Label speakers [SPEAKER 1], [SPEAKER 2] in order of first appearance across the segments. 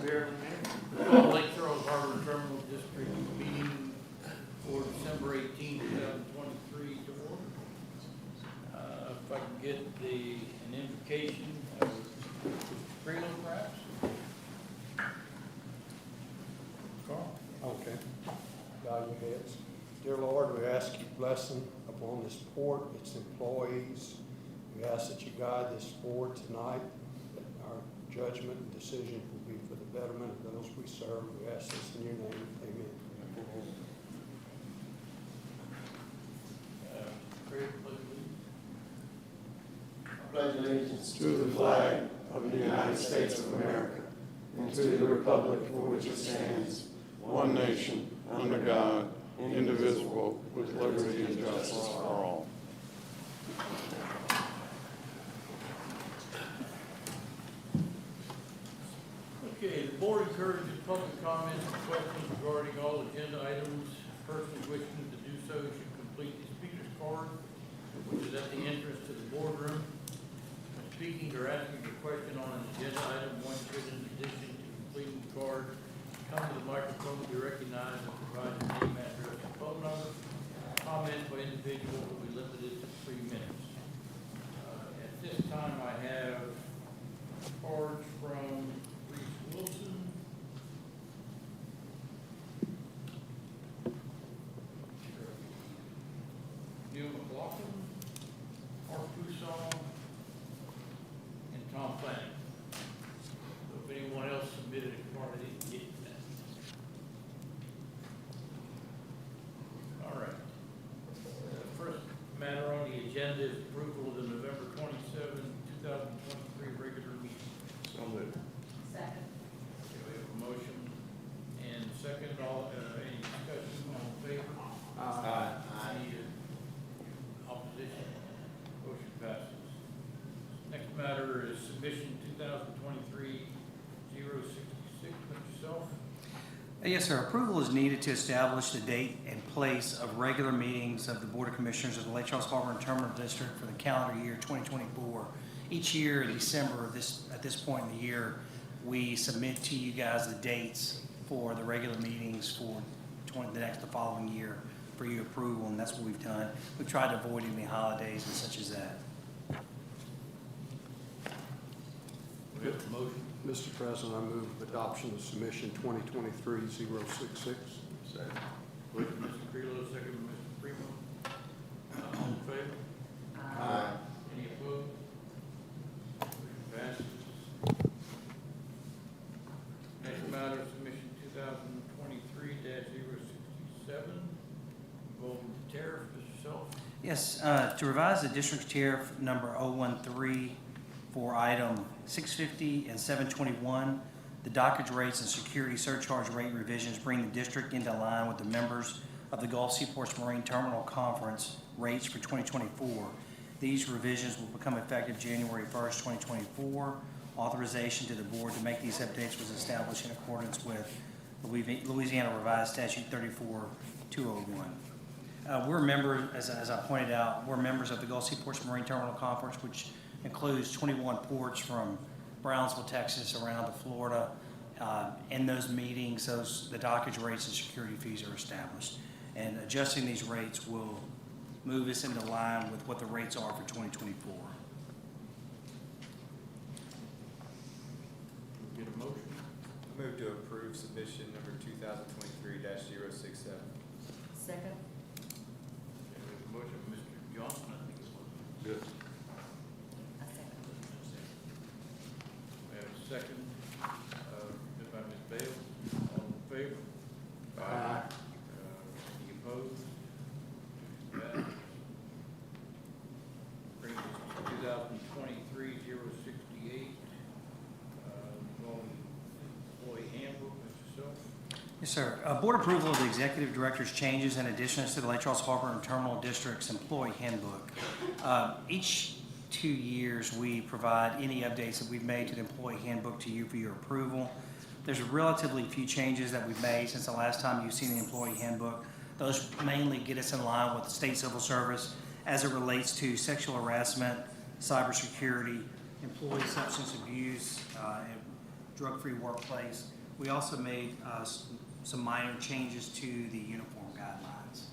[SPEAKER 1] Lake Charles Harbor Terminal District meeting for December 18, 2023 to order. If I can get an invocation of Mr. Freeland, perhaps? Carl?
[SPEAKER 2] Okay. Bow your heads. Dear Lord, we ask your blessing upon this port, its employees. We ask that you guide this board tonight, that our judgment and decision will be for the betterment of those we serve. We ask this in your name. Amen.
[SPEAKER 1] Pray, please.
[SPEAKER 3] I pledge allegiance to the flag of the United States of America and to the republic for which it stands, one nation, under God, indivisible, with liberty and justice for all.
[SPEAKER 1] Okay, the board encourages public comments and questions regarding all agenda items. Persons wishing to do so should complete the speaker's card, which is at the entrance to the boardroom. When speaking or asking a question on an agenda item, one should, in addition to completing the card, come to the microphone to be recognized and provide your name, address, and phone number. Comments by individual will be limited to 3 minutes. At this time, I have cards from Wilson, Neil McLaughlin, Mark Pousson, and Tom Planning. So if anyone else submitted a card, I didn't get that. All right. First matter on the agenda is approval of the November 27, 2023 regular meeting.
[SPEAKER 3] So moved.
[SPEAKER 4] Second.
[SPEAKER 1] Okay, we have a motion and second. Any discussion? All in favor?
[SPEAKER 3] Aye.
[SPEAKER 1] Any opposition? Motion passes. Next matter is submission 2023-066. Put yourself.
[SPEAKER 5] Yes, sir. Approval is needed to establish the date and place of regular meetings of the Board of Commissioners of the Lake Charles Harbor and Terminal District for the calendar year 2024. Each year in December at this point in the year, we submit to you guys the dates for the regular meetings for the following year for your approval, and that's what we've done. We've tried to avoid any holidays and such as that.
[SPEAKER 1] We have a motion.
[SPEAKER 2] Mr. President, I move adoption of submission 2023-066.
[SPEAKER 3] Second.
[SPEAKER 1] Motion by Mr. Creelow, second by Mr. Freeman. All in favor?
[SPEAKER 3] Aye.
[SPEAKER 1] Any opposed? Motion passes. Next matter, submission 2023-067, involving the tariff. Mr. Self.
[SPEAKER 5] Yes, to revise the district's tariff number 013 for item 650 and 721, the dockage rates and security surcharge rate revisions bring the district into line with the members of the Gulf Seaports Marine Terminal Conference rates for 2024. These revisions will become effective January 1st, 2024. Authorization to the board to make these updates was established in accordance with Louisiana Revised Statute 34201. We're members, as I pointed out, we're members of the Gulf Seaports Marine Terminal Conference, which includes 21 ports from Brownsville, Texas, around to Florida. In those meetings, the dockage rates and security fees are established. And adjusting these rates will move us into line with what the rates are for 2024.
[SPEAKER 1] Get a motion.
[SPEAKER 6] I move to approve submission number 2023-067.
[SPEAKER 4] Second.
[SPEAKER 1] Okay, we have a motion by Mr. Johnson, I think it was.
[SPEAKER 3] Good.
[SPEAKER 4] I second.
[SPEAKER 1] We have a second, by Ms. Bales. All in favor?
[SPEAKER 3] Aye.
[SPEAKER 1] Any opposed? Passes. Brings us to 2023-068, involving employee handbook. Mr. Self.
[SPEAKER 5] Yes, sir. Board approval of the executive director's changes and additions to the Lake Charles Harbor and Terminal District's employee handbook. Each 2 years, we provide any updates that we've made to the employee handbook to you for your approval. There's relatively few changes that we've made since the last time you've seen the employee handbook. Those mainly get us in line with the state civil service as it relates to sexual harassment, cybersecurity, employee substance abuse, drug-free workplace. We also made some minor changes to the uniform guidelines.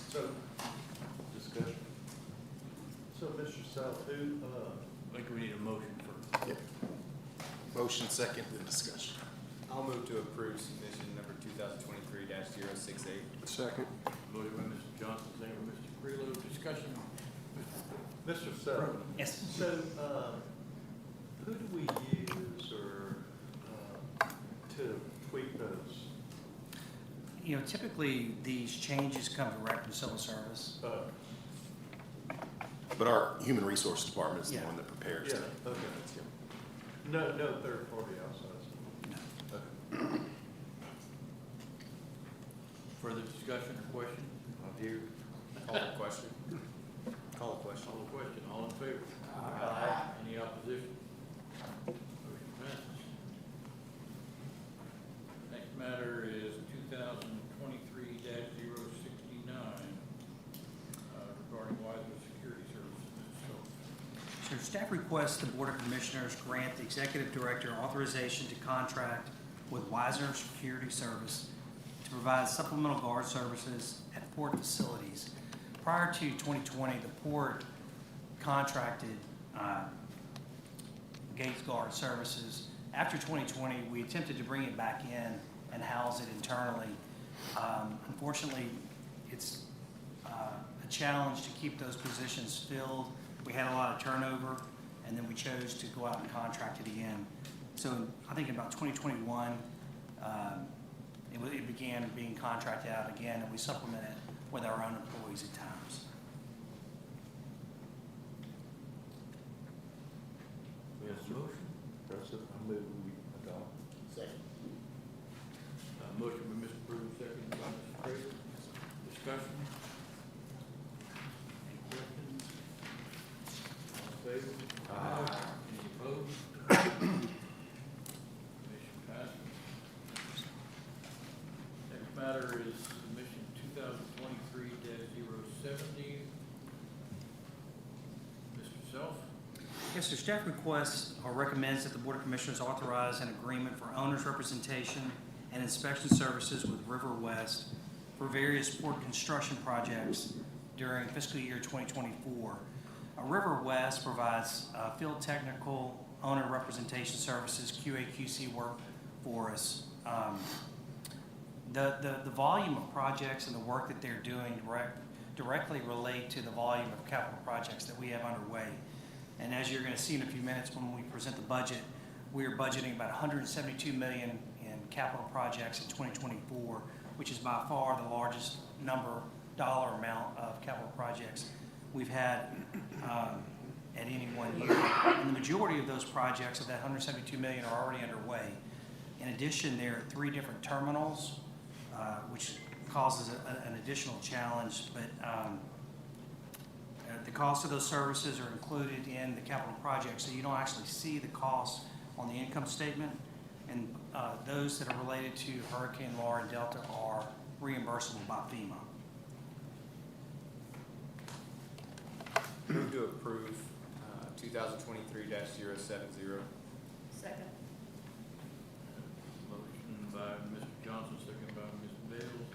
[SPEAKER 7] So, discussion. So, Mr. South, who,
[SPEAKER 1] I think we need a motion first.
[SPEAKER 8] Yep. Motion second, then discussion.
[SPEAKER 6] I'll move to approve submission number 2023-068.
[SPEAKER 3] Second.
[SPEAKER 1] Motion by Mr. Johnson, second by Mr. Creelo. Discussion.
[SPEAKER 7] Mr. South,
[SPEAKER 5] Yes.
[SPEAKER 7] so, who do we use or, to tweak those?
[SPEAKER 5] You know, typically, these changes come direct from civil service.
[SPEAKER 8] But our human resource department is the
[SPEAKER 5] Yeah.
[SPEAKER 8] one that prepares
[SPEAKER 7] Yeah,
[SPEAKER 8] it.
[SPEAKER 7] okay. No third party outside. Okay.
[SPEAKER 1] Further discussion or question?
[SPEAKER 6] Call the question. Call the question.
[SPEAKER 1] Call the question. All in favor?
[SPEAKER 7] Aye.
[SPEAKER 1] Any opposition? Motion passes. Next matter is 2023-069, regarding Wiseman Security Services.
[SPEAKER 5] So staff requests the Board of Commissioners grant the Executive Director authorization to contract with Wisner Security Service to provide supplemental guard services at port facilities. Prior to 2020, the port contracted Gates Guard services. After 2020, we attempted to bring it back in and house it internally. Unfortunately, it's a challenge to keep those positions filled. We had a lot of turnover, and then we chose to go out and contract it again. So I think in about 2021, it began being contracted out again, and we supplemented with our own employees at times.
[SPEAKER 1] We have a motion.
[SPEAKER 7] President, I move we adopt.
[SPEAKER 4] Second.
[SPEAKER 1] Motion by Mr. Brewer, second by Mr. Craver. Discussion? Any questions? All in favor? Aye. Any opposed? Motion passes. Next matter is submission 2023-070. Mr. Self?
[SPEAKER 5] Yes, sir. Staff requests or recommends that the Board of Commissioners authorize an agreement for owner's representation and inspection services with River West for various port construction projects during fiscal year 2024. River West provides field technical owner representation services, QA/QC work for us. The volume of projects and the work that they're doing directly relate to the volume of capital projects that we have underway. And as you're going to see in a few minutes when we present the budget, we are budgeting about $172 million in capital projects in 2024, which is by far the largest dollar amount of capital projects we've had at any one year. And the majority of those projects of that $172 million are already underway. In addition, there are 3 different terminals, which causes an additional challenge, but the cost of those services are included in the capital project, so you don't actually see the cost on the income statement, and those that are related to Hurricane Laura and Delta are reimbursable by FEMA.
[SPEAKER 6] Move to approve 2023-070.
[SPEAKER 4] Second.
[SPEAKER 1] Motion by Mr. Johnson, second by Ms. Bales.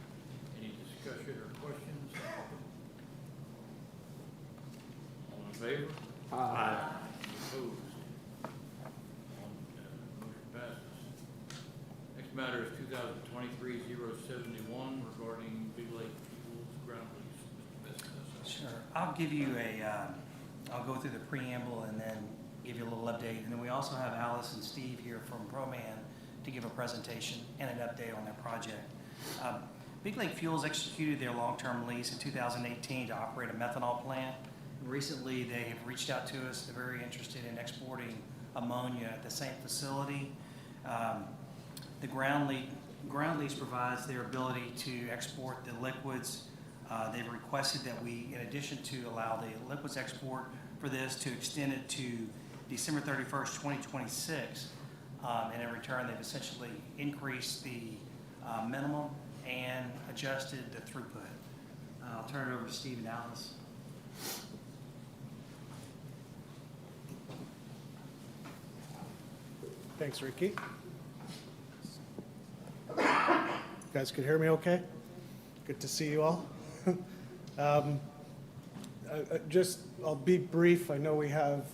[SPEAKER 1] Any discussion or questions? All in favor?
[SPEAKER 3] Aye.
[SPEAKER 1] Any opposed? Motion passes. Next matter is 2023-071 regarding Big Lake Fuels ground lease. Mr. Best.
[SPEAKER 5] Sure. I'll give you I'll go through the preamble and then give you a little update. And then we also have Alice and Steve here from ProMan to give a presentation and an update on their project. Big Lake Fuels executed their long-term lease in 2018 to operate a methanol plant. Recently, they have reached out to us. They're very interested in exporting ammonia at the same facility. The ground lease provides their ability to export the liquids. They've requested that we, in addition to allow the liquids export for this, to extend it to December 31st, 2026. And in return, they've essentially increased the minimum and adjusted the throughput. I'll turn it over to Steve and Alice.
[SPEAKER 9] Thanks, Ricky. You guys can hear me okay? Good to see you all. I'll be brief. I know we have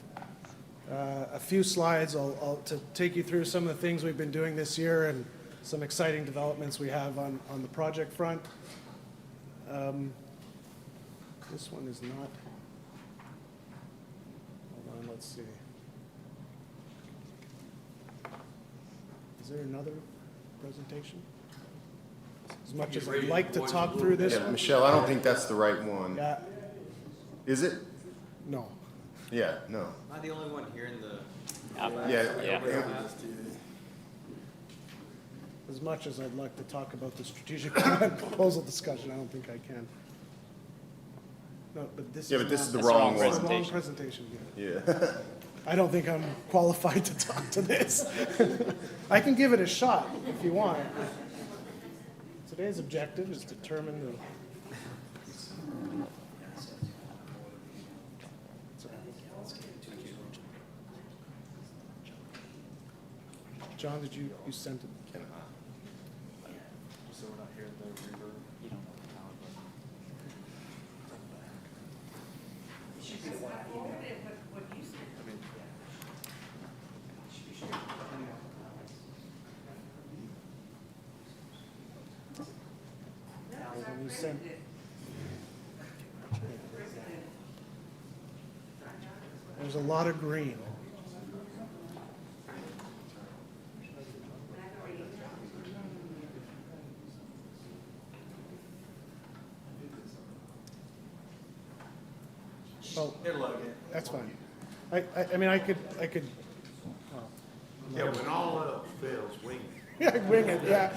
[SPEAKER 9] a few slides. I'll to take you through some of the things we've been doing this year and some exciting developments we have on the project front. This one is not. Hold on, let's see. Is there another presentation? As much as I'd like to talk through this.
[SPEAKER 8] Yeah, Michelle, I don't think that's the right one.
[SPEAKER 9] Yeah,
[SPEAKER 8] Is it?
[SPEAKER 9] no.
[SPEAKER 8] Yeah, no.
[SPEAKER 6] Am I the only one here in the?
[SPEAKER 8] Yeah.
[SPEAKER 9] As much as I'd like to talk about the strategic plan proposal discussion, I don't think I can. No, but this is.
[SPEAKER 8] Yeah, but this
[SPEAKER 9] not-
[SPEAKER 8] is the
[SPEAKER 9] that's
[SPEAKER 8] wrong
[SPEAKER 9] the
[SPEAKER 8] one.
[SPEAKER 9] wrong presentation. Yeah.
[SPEAKER 8] Yeah.
[SPEAKER 9] I don't think I'm qualified to talk to this. I can give it a shot if you want. Today's objective is to determine the. John, did you send it?
[SPEAKER 7] So we're not hearing the reverb? You don't know
[SPEAKER 9] When you send- There's a lot of green. Well, that's fine. I mean, I could,
[SPEAKER 7] Yeah, when all else fails, wing it.
[SPEAKER 9] yeah, wing it, yeah.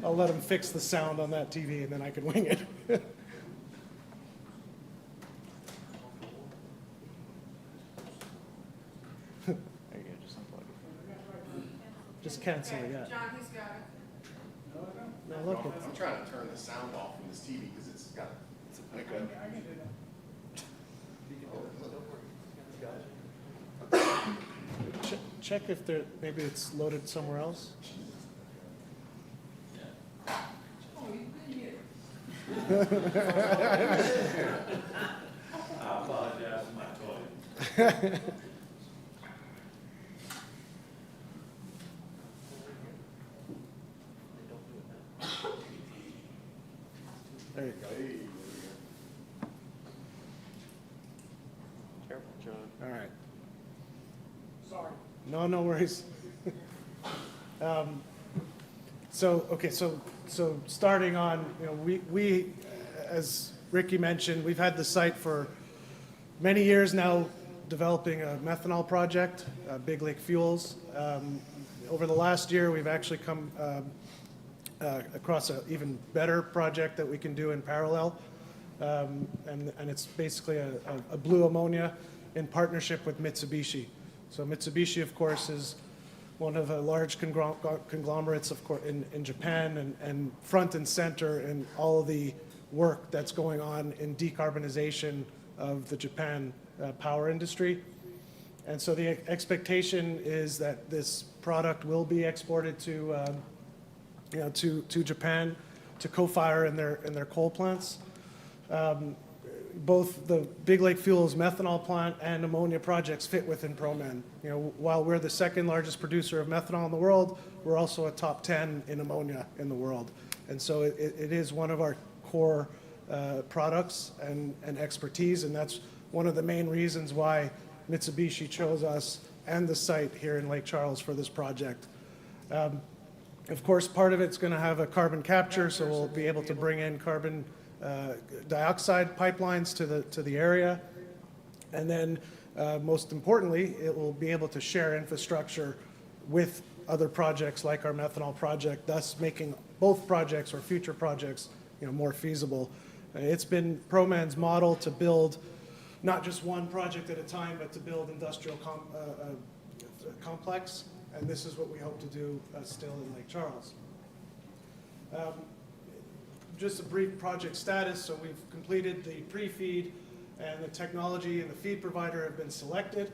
[SPEAKER 9] I'll let him fix the sound on that TV and then I can wing it. There you go, just unplug it. Just cancel it, yeah.
[SPEAKER 4] John, he's got it.
[SPEAKER 9] Now look,
[SPEAKER 8] I'm trying to turn the sound off from this TV because it's got.
[SPEAKER 9] check if there, maybe it's loaded somewhere else. There you go.
[SPEAKER 3] Careful, John.
[SPEAKER 9] All right. Sorry. No, no worries. So starting on, we, as Ricky mentioned, we've had the site for many years now, developing a methanol project, Big Lake Fuels. Over the last year, we've actually come across an even better project that we can do in parallel. And it's basically a blue ammonia in partnership with Mitsubishi. So Mitsubishi, of course, is one of the large conglomerates, of course, in Japan and front and center in all of the work that's going on in decarbonization of the Japan power industry. And so the expectation is that this product will be exported to Japan to co-fire in their coal plants. Both the Big Lake Fuels methanol plant and ammonia projects fit within ProMan. While we're the second largest producer of methanol in the world, we're also a top 10 in ammonia in the world. And so it is one of our core products and expertise, and that's one of the main reasons why Mitsubishi chose us and the site here in Lake Charles for this project. Of course, part of it's going to have a carbon capture, so we'll be able to bring in carbon dioxide pipelines to the area. And then, most importantly, it will be able to share infrastructure with other projects like our methanol project, thus making both projects or future projects more feasible. It's been ProMan's model to build not just one project at a time, but to build industrial complex, and this is what we hope to do still in Lake Charles. Just a brief project status. So we've completed the pre-feed, and the technology and the feed provider have been selected.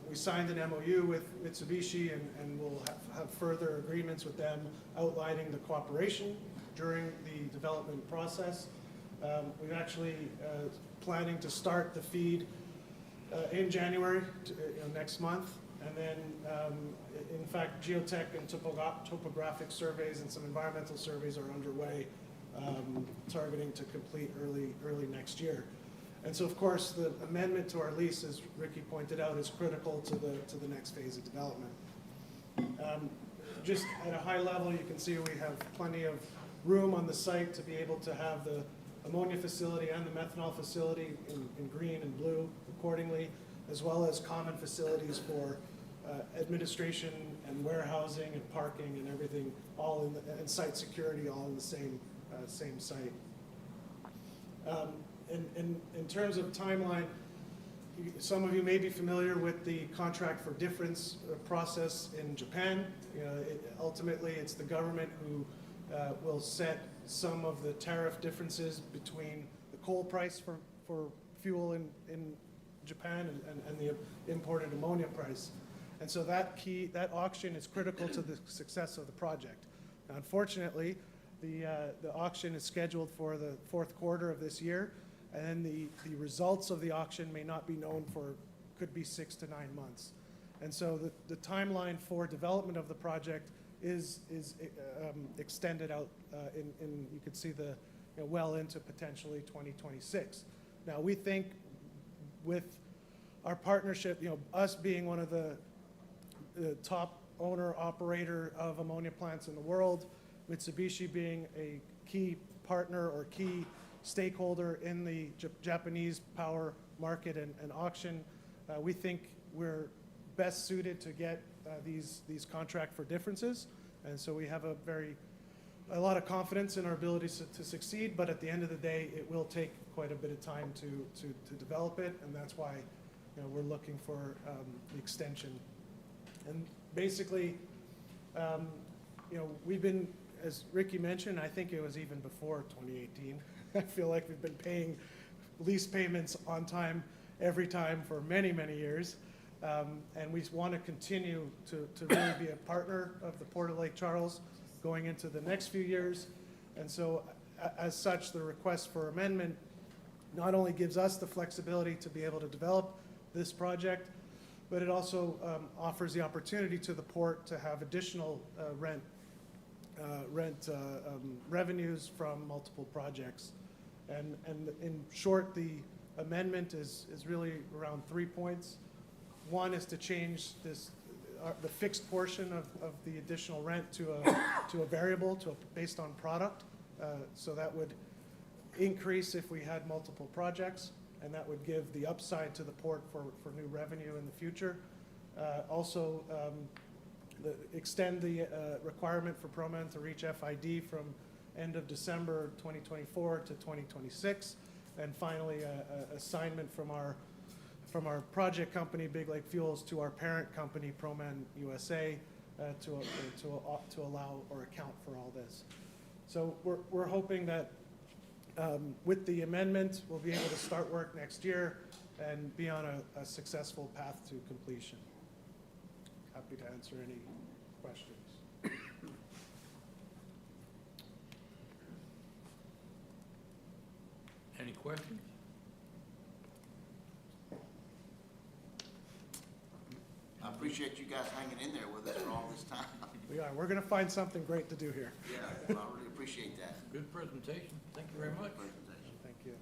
[SPEAKER 9] We signed an MOU with Mitsubishi, and we'll have further agreements with them outlining the cooperation during the development process. We're actually planning to start the FEED in January, next month. And then, in fact, geotech and topographic surveys and some environmental surveys are underway, targeting to complete early next year. And so, of course, the amendment to our lease, as Ricky pointed out, is critical to the next phase of development. Just at a high level, you can see we have plenty of room on the site to be able to have the ammonia facility and the methanol facility in green and blue accordingly, as well as common facilities for administration and warehousing and parking and everything, all and site security, all in the same site. In terms of timeline, some of you may be familiar with the contract for difference process in Japan. Ultimately, it's the government who will set some of the tariff differences between the coal price for fuel in Japan and the imported ammonia price. And so that auction is critical to the success of the project. Now, unfortunately, the auction is scheduled for the fourth quarter of this year, and the results of the auction may not be known for, could be 6 to 9 months. And so the timeline for development of the project is extended out you could see well into potentially 2026. Now, we think with our partnership, us being one of the top owner operator of ammonia plants in the world, Mitsubishi being a key partner or key stakeholder in the Japanese power market and auction, we think we're best suited to get these contract for differences. And so we have a lot of confidence in our ability to succeed, but at the end of the day, it will take quite a bit of time to develop it, and that's why we're looking for the extension. And basically, we've been, as Ricky mentioned, I think it was even before 2018, I feel like we've been paying lease payments on time every time for many, many years. And we want to continue to really be a partner of the Port of Lake Charles going into the next few years. And so as such, the request for amendment not only gives us the flexibility to be able to develop this project, but it also offers the opportunity to the port to have additional rent revenues from multiple projects. And in short, the amendment is really around 3 points. One is to change the fixed portion of the additional rent to a variable, based on product. So that would increase if we had multiple projects, and that would give the upside to the port for new revenue in the future. Also, extend the requirement for ProMen to reach FID from end of December 2024 to 2026. And finally, assignment from our project company, Big Lake Fuels, to our parent company, ProMen USA, to allow or account for all this. So we're hoping that with the amendment, we'll be able to start work next year and be on a successful path to completion. Happy to answer any questions.
[SPEAKER 1] Any questions?
[SPEAKER 10] I appreciate you guys hanging in there with us for all this time.
[SPEAKER 9] We are. We're going to find something great to do here.
[SPEAKER 10] Yeah, well, I really appreciate that.
[SPEAKER 1] Good presentation. Thank you very much.
[SPEAKER 10] Presentation.
[SPEAKER 9] Thank you.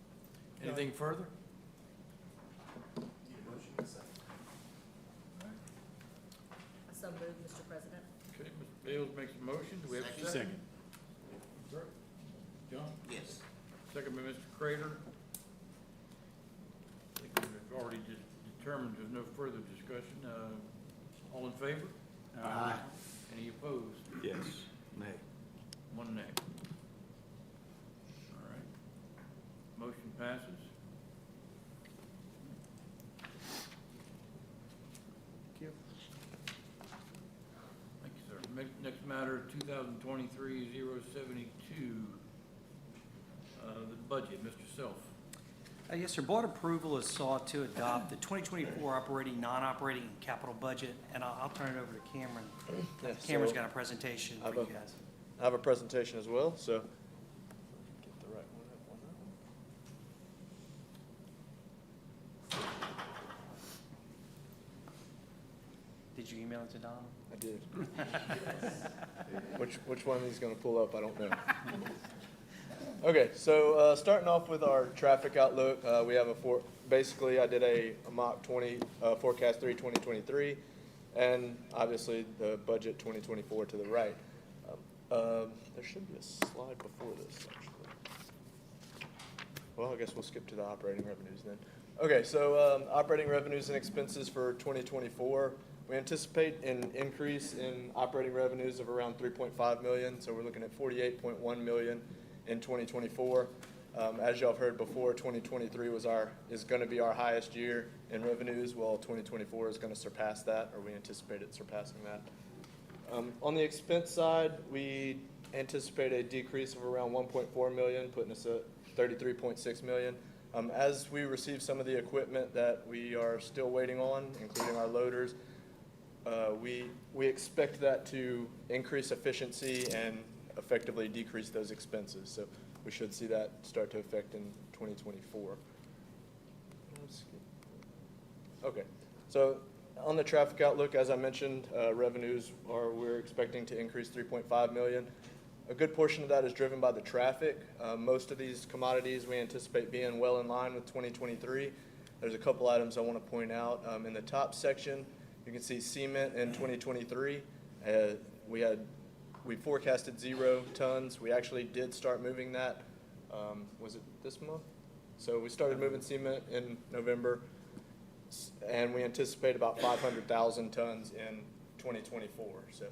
[SPEAKER 1] Anything further?
[SPEAKER 11] So moved, Mr. President.
[SPEAKER 1] Okay, Mr. Bales makes a motion. Do we have a second? Second. John?
[SPEAKER 10] Yes.
[SPEAKER 1] Second by Mr. Crater. I think we've already determined there's no further discussion. All in favor?
[SPEAKER 10] Aye.
[SPEAKER 1] Any opposed?
[SPEAKER 7] Yes. Nay.
[SPEAKER 1] One nay. All right. Motion passes.
[SPEAKER 9] Thank you.
[SPEAKER 1] Thank you, sir. Next matter, 2023-072, the budget. Mr. Self.
[SPEAKER 5] Yes, sir. Board approval is sought to adopt the 2024 operating, non-operating, and capital budget, and I'll turn it over to Cameron.
[SPEAKER 12] Yeah,
[SPEAKER 5] Cameron's
[SPEAKER 12] so
[SPEAKER 5] got a presentation
[SPEAKER 12] I
[SPEAKER 5] for
[SPEAKER 12] have
[SPEAKER 5] you guys.
[SPEAKER 12] I have a presentation as well, so get the right one up on that one.
[SPEAKER 5] Did you email it to Don?
[SPEAKER 12] I did. Which one he's going to pull up, I don't know. Okay, so starting off with our traffic outlook, we have basically I did a mock forecast 2023, and obviously the budget 2024 to the right. There should be a slide before this, actually. Well, I guess we'll skip to the operating revenues then. Okay, so operating revenues and expenses for 2024. We anticipate an increase in operating revenues of around 3.5 million, so we're looking at 48.1 million in 2024. As y'all have heard before, 2023 is going to be our highest year in revenues, while 2024 is going to surpass that, or we anticipate it surpassing that. On the expense side, we anticipate a decrease of around 1.4 million, putting us at 33.6 million. As we receive some of the equipment that we are still waiting on, including our loaders, we expect that to increase efficiency and effectively decrease those expenses. So we should see that start to affect in 2024. Okay, so on the traffic outlook, as I mentioned, revenues we're expecting to increase 3.5 million. A good portion of that is driven by the traffic. Most of these commodities we anticipate being well in line with 2023. There's a couple items I want to point out. In the top section, you can see cement in 2023. We forecasted 0 tons. We actually did start moving that. Was it this month? So we started moving cement in November, and we anticipate about 500,000 tons in 2024. So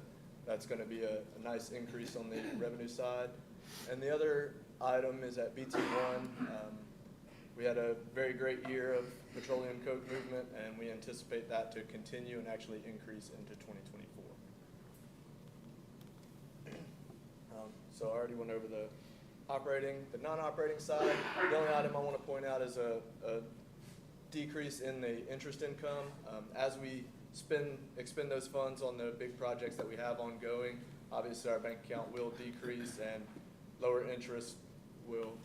[SPEAKER 12] that's going to be a nice increase on the revenue side. And the other item is at BT1. We had a very great year of petroleum coke movement, and we anticipate that to continue and actually increase into 2024. So I already went over the non-operating side. The only item I want to point out is a decrease in the interest income. As we expend those funds on the big projects that we have ongoing, obviously our bank account will decrease, and lower interest will,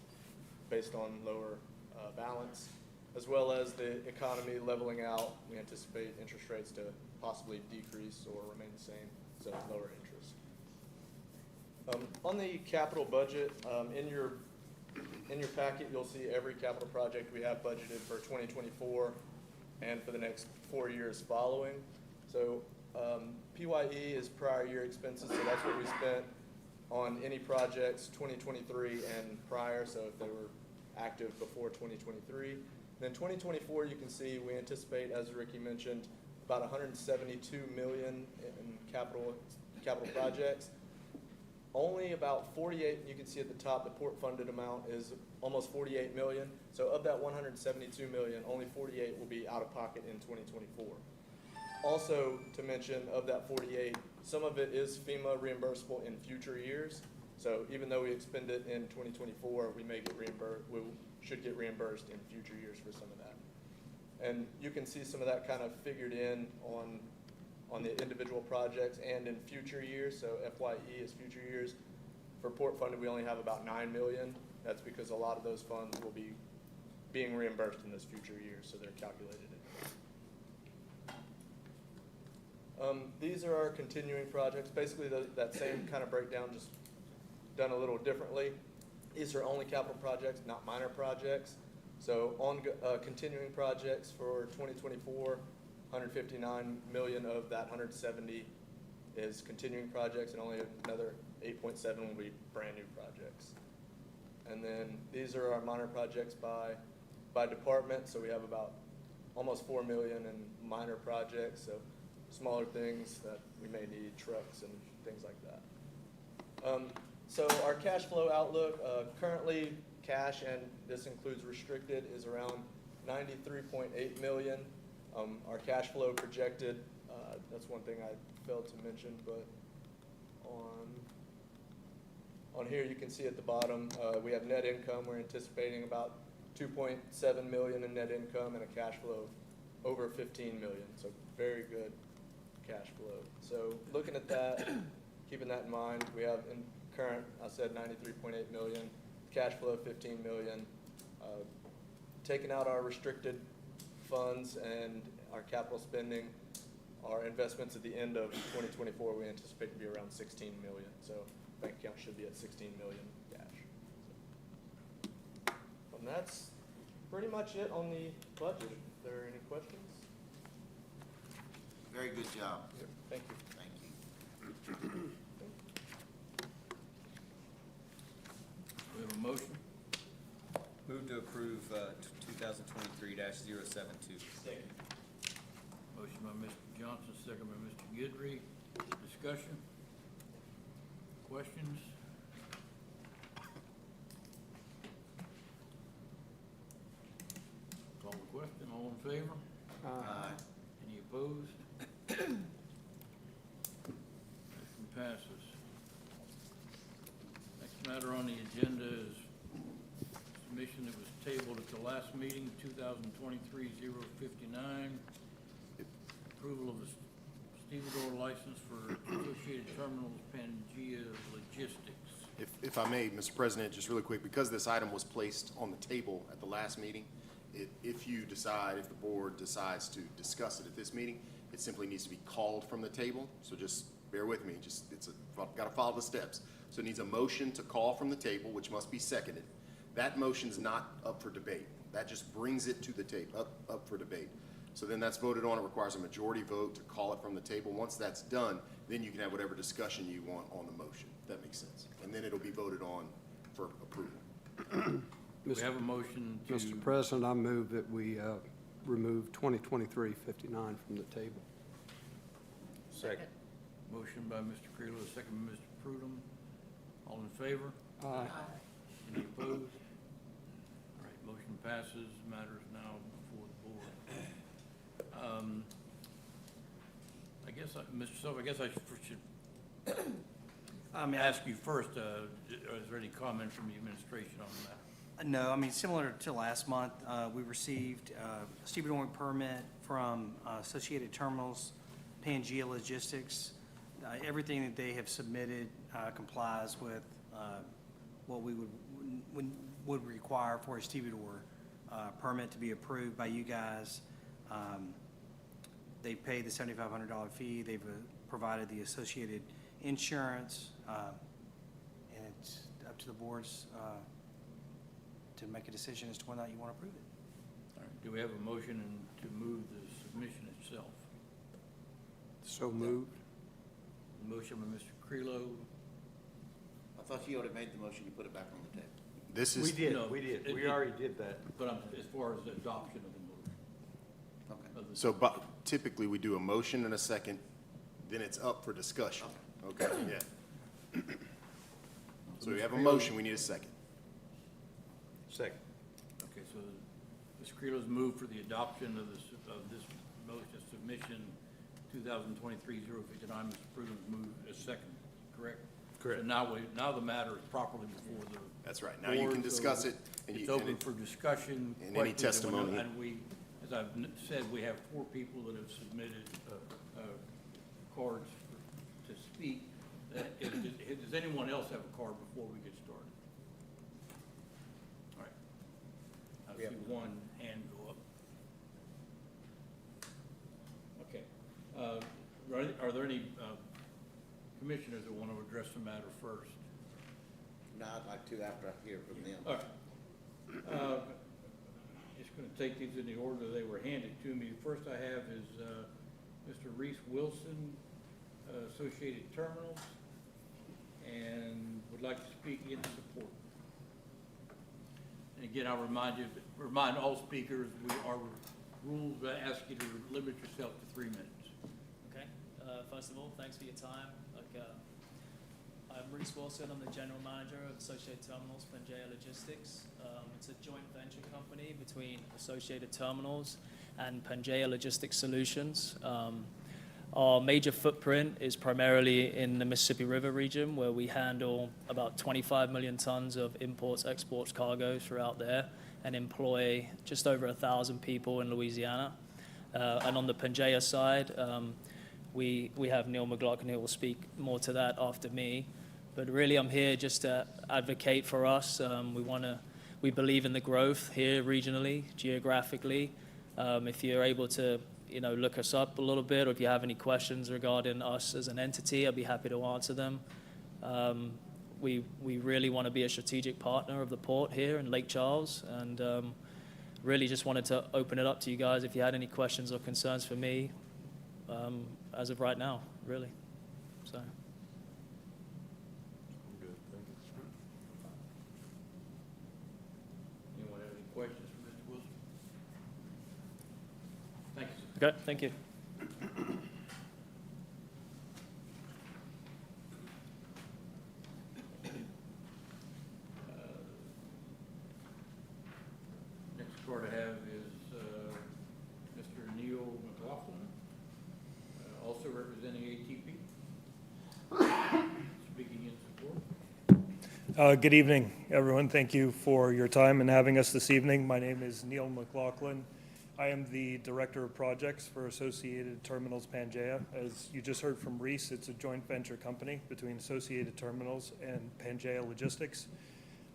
[SPEAKER 12] based on lower balance, as well as the economy leveling out. We anticipate interest rates to possibly decrease or remain the same, so lower interest. On the capital budget, in your packet, you'll see every capital project we have budgeted for 2024 and for the next 4 years following. So PYE is prior year expenses, so that's what we spent on any projects 2023 and prior, so if they were active before 2023. Then 2024, you can see we anticipate, as Ricky mentioned, about 172 million in capital projects. Only about 48, you can see at the top, the port funded amount is almost 48 million. So of that 172 million, only 48 will be out of pocket in 2024. Also to mention, of that 48, some of it is FEMA reimbursable in future years. So even though we expend it in 2024, we should get reimbursed in future years for some of that. And you can see some of that kind of figured in on the individual projects and in future years. So FYE is future years. For port funded, we only have about 9 million. That's because a lot of those funds will be being reimbursed in those future years, so they're calculated in. These are our continuing projects. Basically, that same kind of breakdown, just done a little differently. These are only capital projects, not minor projects. So on continuing projects for 2024, 159 million of that 170 is continuing projects, and only another 8.7 will be brand new projects. And then these are our minor projects by department. So we have about almost 4 million in minor projects, so smaller things that we may need, trucks and things like that. So our cash flow outlook, currently cash, and this includes restricted, is around 93.8 million. Our cash flow projected, that's one thing I failed to mention, but on here you can see at the bottom, we have net income. We're anticipating about 2.7 million in net income and a cash flow of over 15 million, so very good cash flow. So looking at that, keeping that in mind, we have in current, I said 93.8 million, cash flow of 15 million. Taking out our restricted funds and our capital spending, our investments at the end of 2024, we anticipate to be around 16 million. So bank account should be at 16 million cash. So, and that's pretty much it on the budget. If there are any questions?
[SPEAKER 10] Very good job.
[SPEAKER 12] Thank you.
[SPEAKER 10] Thank you.
[SPEAKER 1] We have a motion.
[SPEAKER 6] Move to approve 2023-072.
[SPEAKER 1] Second. Motion by Mr. Johnson, second by Mr. Guidry. Discussion? Questions? Call the question. All in favor?
[SPEAKER 10] Aye.
[SPEAKER 1] Any opposed? Motion passes. Next matter on the agenda is submission that was tabled at the last meeting, 2023-059. Approval of a stevedore license for Associated Terminals Pangea Logistics.
[SPEAKER 8] If I may, Mr. President, just really quick, because this item was placed on the table at the last meeting, if the board decides to discuss it at this meeting, it simply needs to be called from the table. So just bear with me, got to follow the steps. So it needs a motion to call from the table, which must be seconded. That motion's not up for debate. That just brings it to the table, up for debate. So then that's voted on. It requires a majority vote to call it from the table. Once that's done, then you can have whatever discussion you want on the motion. If that makes sense. And then it'll be voted on for approval.
[SPEAKER 1] We have a motion to.
[SPEAKER 2] Mr. President, I move that we remove 2023-59 from the table.
[SPEAKER 7] Second.
[SPEAKER 1] Motion by Mr. Creelo, second by Mr. Prudhomme. All in favor?
[SPEAKER 2] Aye.
[SPEAKER 1] Any opposed? All right, motion passes. Matter is now before the board. Mr. Silver, I guess I should ask you first, is there any comment from the administration on that?
[SPEAKER 5] No, I mean, similar to last month, we received a stevedoring permit from Associated Terminals, Pangea Logistics. Everything that they have submitted complies with what we would require for a stevedore permit to be approved by you guys. They paid the $7,500 fee. They've provided the associated insurance, and it's up to the boards to make a decision as to whether or not you want to approve it.
[SPEAKER 1] All right, do we have a motion to move the submission itself?
[SPEAKER 2] So moved.
[SPEAKER 1] Motion by Mr. Creelo.
[SPEAKER 10] I thought you already made the motion, you put it back on the table.
[SPEAKER 8] This is.
[SPEAKER 7] We did,
[SPEAKER 1] No,
[SPEAKER 7] we already did that.
[SPEAKER 1] But as far as the adoption of the motion.
[SPEAKER 10] Okay.
[SPEAKER 1] of the-
[SPEAKER 8] So typically we do a motion and a second, then it's up for discussion. Okay, yeah. So we have a motion, we need a second.
[SPEAKER 7] Second.
[SPEAKER 1] Okay, so Mr. Creelo's moved for the adoption of this motion submission, 2023-059. Mr. Prudhomme's moved as second, correct?
[SPEAKER 7] Correct.
[SPEAKER 1] So now the matter is properly before the.
[SPEAKER 8] That's right. Now you
[SPEAKER 1] board,
[SPEAKER 8] can discuss
[SPEAKER 1] so
[SPEAKER 8] it. And
[SPEAKER 1] It's
[SPEAKER 8] you- and
[SPEAKER 1] open
[SPEAKER 8] it-
[SPEAKER 1] for discussion.
[SPEAKER 8] and any
[SPEAKER 1] questions,
[SPEAKER 8] testimony.
[SPEAKER 1] And we, as I've said, we have 4 people that have submitted cards to speak. Does anyone else have a card before we get started? All right. I see one hand go up. Okay. Are there any commissioners that want to address the matter first?
[SPEAKER 10] No, I'd like to after I hear from them.
[SPEAKER 1] All right. Just going to take these in the order they were handed to me. First I have is Mr. Reese Wilson, Associated Terminals, and would like to speak in support. And again, I'll remind all speakers, our rules ask you to limit yourself to 3 minutes.
[SPEAKER 13] Okay, first of all, thanks for your time. I'm Reese Wilson, I'm the General Manager of Associated Terminals, Pangea Logistics. It's a joint venture company between Associated Terminals and Pangea Logistics Solutions. Our major footprint is primarily in the Mississippi River region, where we handle about 25 million tons of imports, exports, cargo throughout there. and employ just over 1,000 people in Louisiana. And on the Pangaea side, we have Neil McLaughlin who will speak more to that after me. But really, I'm here just to advocate for us. We believe in the growth here regionally, geographically. If you're able to, look us up a little bit, or if you have any questions regarding us as an entity, I'd be happy to answer them. We really want to be a strategic partner of the port here in Lake Charles, and really just wanted to open it up to you guys if you had any questions or concerns for me as of right now, really. So.
[SPEAKER 1] Anyone have any questions for Mr. Wilson? Thank you, sir.
[SPEAKER 13] Okay, thank you.
[SPEAKER 1] Next card I have is Mr. Neil McLaughlin, also representing ATP. Speaking in support.
[SPEAKER 14] Good evening, everyone. Thank you for your time and having us this evening. My name is Neil McLaughlin. I am the Director of Projects for Associated Terminals Pangaea. As you just heard from Reese, it's a joint venture company between Associated Terminals and Pangaea Logistics.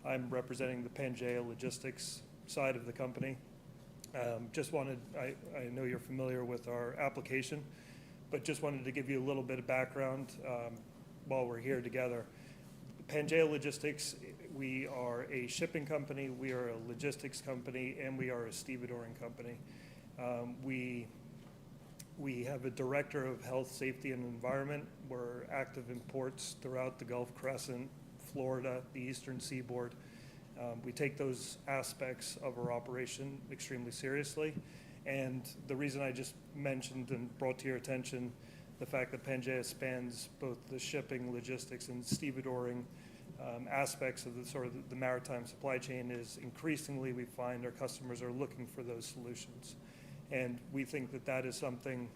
[SPEAKER 14] I'm representing the Pangaea Logistics side of the company. I know you're familiar with our application, but just wanted to give you a little bit of background while we're here together. Pangaea Logistics, we are a shipping company, we are a logistics company, and we are a stevedoring company. We have a Director of Health, Safety, and Environment. We're active in ports throughout the Gulf Crescent, Florida, the Eastern Seaboard. We take those aspects of our operation extremely seriously. And the reason I just mentioned and brought to your attention the fact that Pangaea spans both the shipping, logistics, and stevedoring aspects of the maritime supply chain is increasingly we find our customers are looking for those solutions. And we think that that is something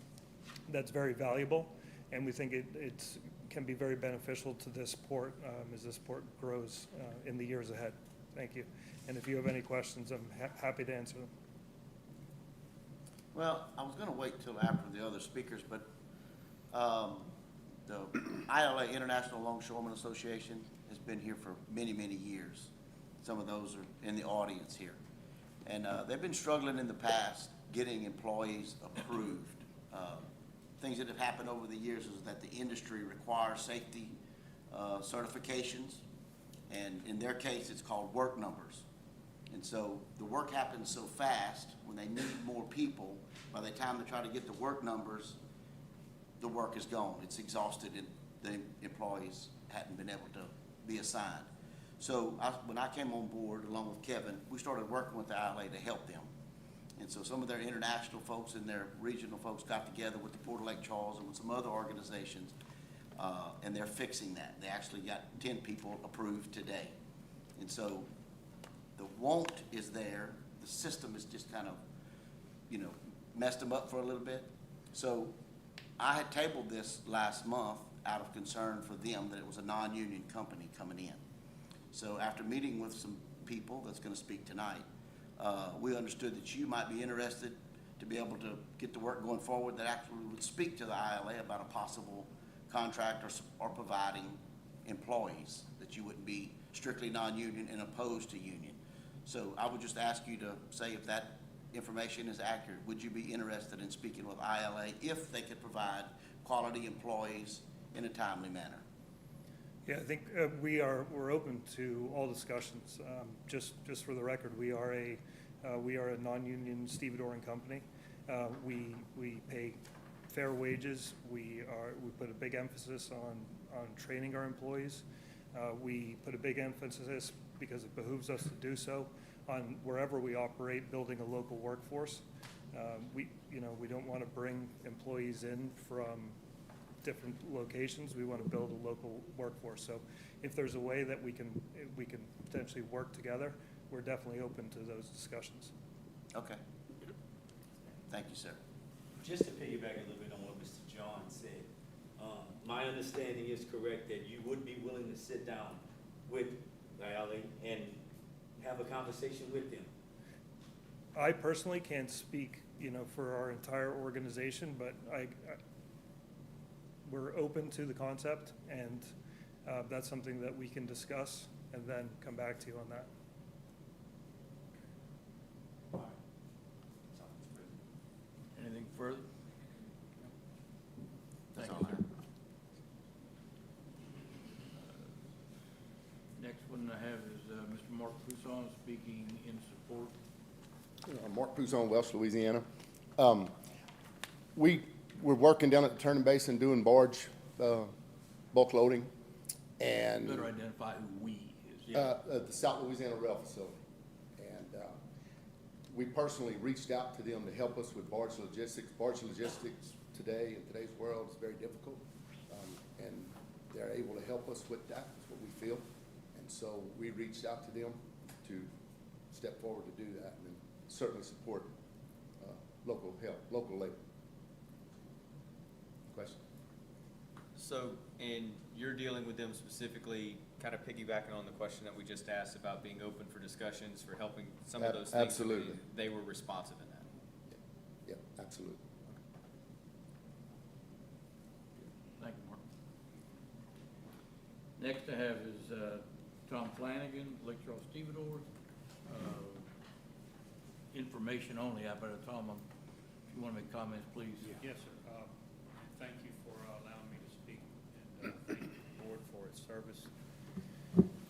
[SPEAKER 14] that's very valuable, and we think it can be very beneficial to this port as this port grows in the years ahead. Thank you. And if you have any questions, I'm happy to answer them.
[SPEAKER 10] Well, I was going to wait till after the other speakers, but the ILA, International Longshoremen Association, has been here for many, many years. Some of those are in the audience here. And they've been struggling in the past getting employees approved. Things that have happened over the years is that the industry requires safety certifications, and in their case, it's called work numbers. And so the work happens so fast, when they need more people, by the time they try to get the work numbers, the work is gone. It's exhausted, and the employees hadn't been able to be assigned. So when I came on board, along with Kevin, we started working with the ILA to help them. And so some of their international folks and their regional folks got together with the Port of Lake Charles and with some other organizations, and they're fixing that. They actually got 10 people approved today. And so the want is there. The system is just kind of, messed them up for a little bit. So I had tabled this last month out of concern for them that it was a non-union company coming in. So after meeting with some people that's going to speak tonight, we understood that you might be interested to be able to get the work going forward that actually would speak to the ILA about a possible contract or providing employees, that you wouldn't be strictly non-union and opposed to union. So I would just ask you to say if that information is accurate. Would you be interested in speaking with ILA if they could provide quality employees in a timely manner?
[SPEAKER 14] Yeah, I think we're open to all discussions. Just for the record, we are a non-union stevedoring company. We pay fair wages. We put a big emphasis on training our employees. We put a big emphasis, because it behooves us to do so, on wherever we operate, building a local workforce. We don't want to bring employees in from different locations. We want to build a local workforce. So if there's a way that we can potentially work together, we're definitely open to those discussions.
[SPEAKER 10] Okay. Thank you, sir.
[SPEAKER 15] Just to piggyback a little bit on what Mr. John said, my understanding is correct that you would be willing to sit down with the ILA and have a conversation with them.
[SPEAKER 14] I personally can't speak, for our entire organization, but we're open to the concept, and that's something that we can discuss and then come back to you on that.
[SPEAKER 1] Anything further?
[SPEAKER 10] That's
[SPEAKER 1] Thank
[SPEAKER 10] all
[SPEAKER 1] you,
[SPEAKER 10] I
[SPEAKER 1] sir.
[SPEAKER 10] have.
[SPEAKER 1] Next one I have is Mr. Mark Poussin speaking in support.
[SPEAKER 8] Mark Poussin, Welsh, Louisiana. We're working down at the turning basin doing barge bulk loading, and
[SPEAKER 1] Better identify who we is.
[SPEAKER 8] at the South Louisiana Rail Facility. And we personally reached out to them to help us with barge logistics. Barge logistics today, in today's world, is very difficult, and they're able to help us with that, is what we feel. And so we reached out to them to step forward to do that, and certainly support local help, local labor. Question?
[SPEAKER 6] So, and you're dealing with them specifically, kind of piggybacking on the question that we just asked about being open for discussions, for helping some of those things.
[SPEAKER 8] Absolutely.
[SPEAKER 6] They were responsive in that.
[SPEAKER 8] Yeah, absolutely.
[SPEAKER 1] Thank you, Mark. Next I have is Tom Flanagan, Lake Charles Stevedores. Information only. Tom, if you want to make comments, please.
[SPEAKER 16] Yes, sir. Thank you for allowing me to speak, and thank the board for its service.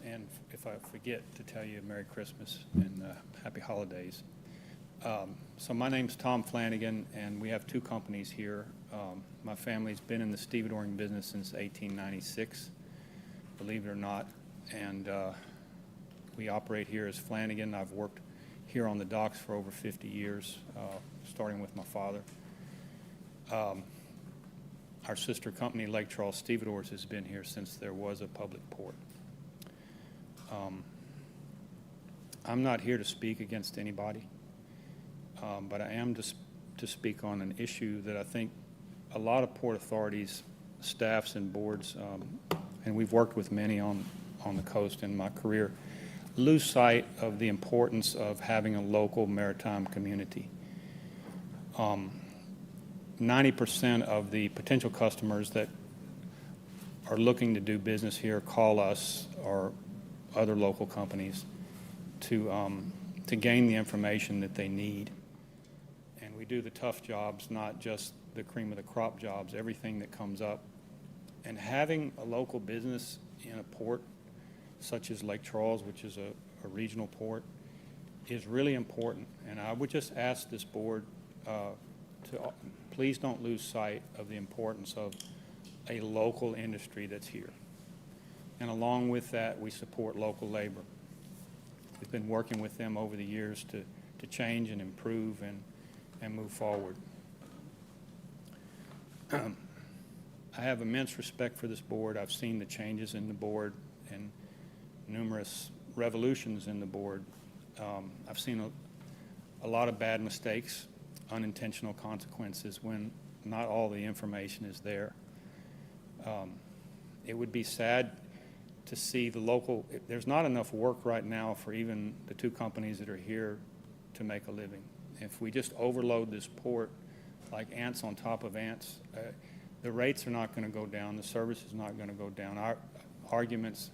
[SPEAKER 16] And if I forget to tell you Merry Christmas and Happy Holidays. So my name's Tom Flanagan, and we have two companies here. My family's been in the stevedoring business since 1896, believe it or not. And we operate here as Flanagan. I've worked here on the docks for over 50 years, starting with my father. Our sister company, Lake Charles Stevedores, has been here since there was a public port. I'm not here to speak against anybody, but I am to speak on an issue that I think a lot of port authorities, staffs and boards, and we've worked with many on the coast in my career, lose sight of the importance of having a local maritime community. 90% of the potential customers that are looking to do business here call us or other local companies to gain the information that they need. And we do the tough jobs, not just the cream of the crop jobs, everything that comes up. And having a local business in a port such as Lake Charles, which is a regional port, is really important. And I would just ask this board to please don't lose sight of the importance of a local industry that's here. And along with that, we support local labor. We've been working with them over the years to change and improve and move forward. I have immense respect for this board. I've seen the changes in the board and numerous revolutions in the board. I've seen a lot of bad mistakes, unintentional consequences when not all the information is there. It would be sad to see the local, there's not enough work right now for even the two companies that are here to make a living. If we just overload this port like ants on top of ants, the rates are not going to go down, the service is not going to go down. Our arguments,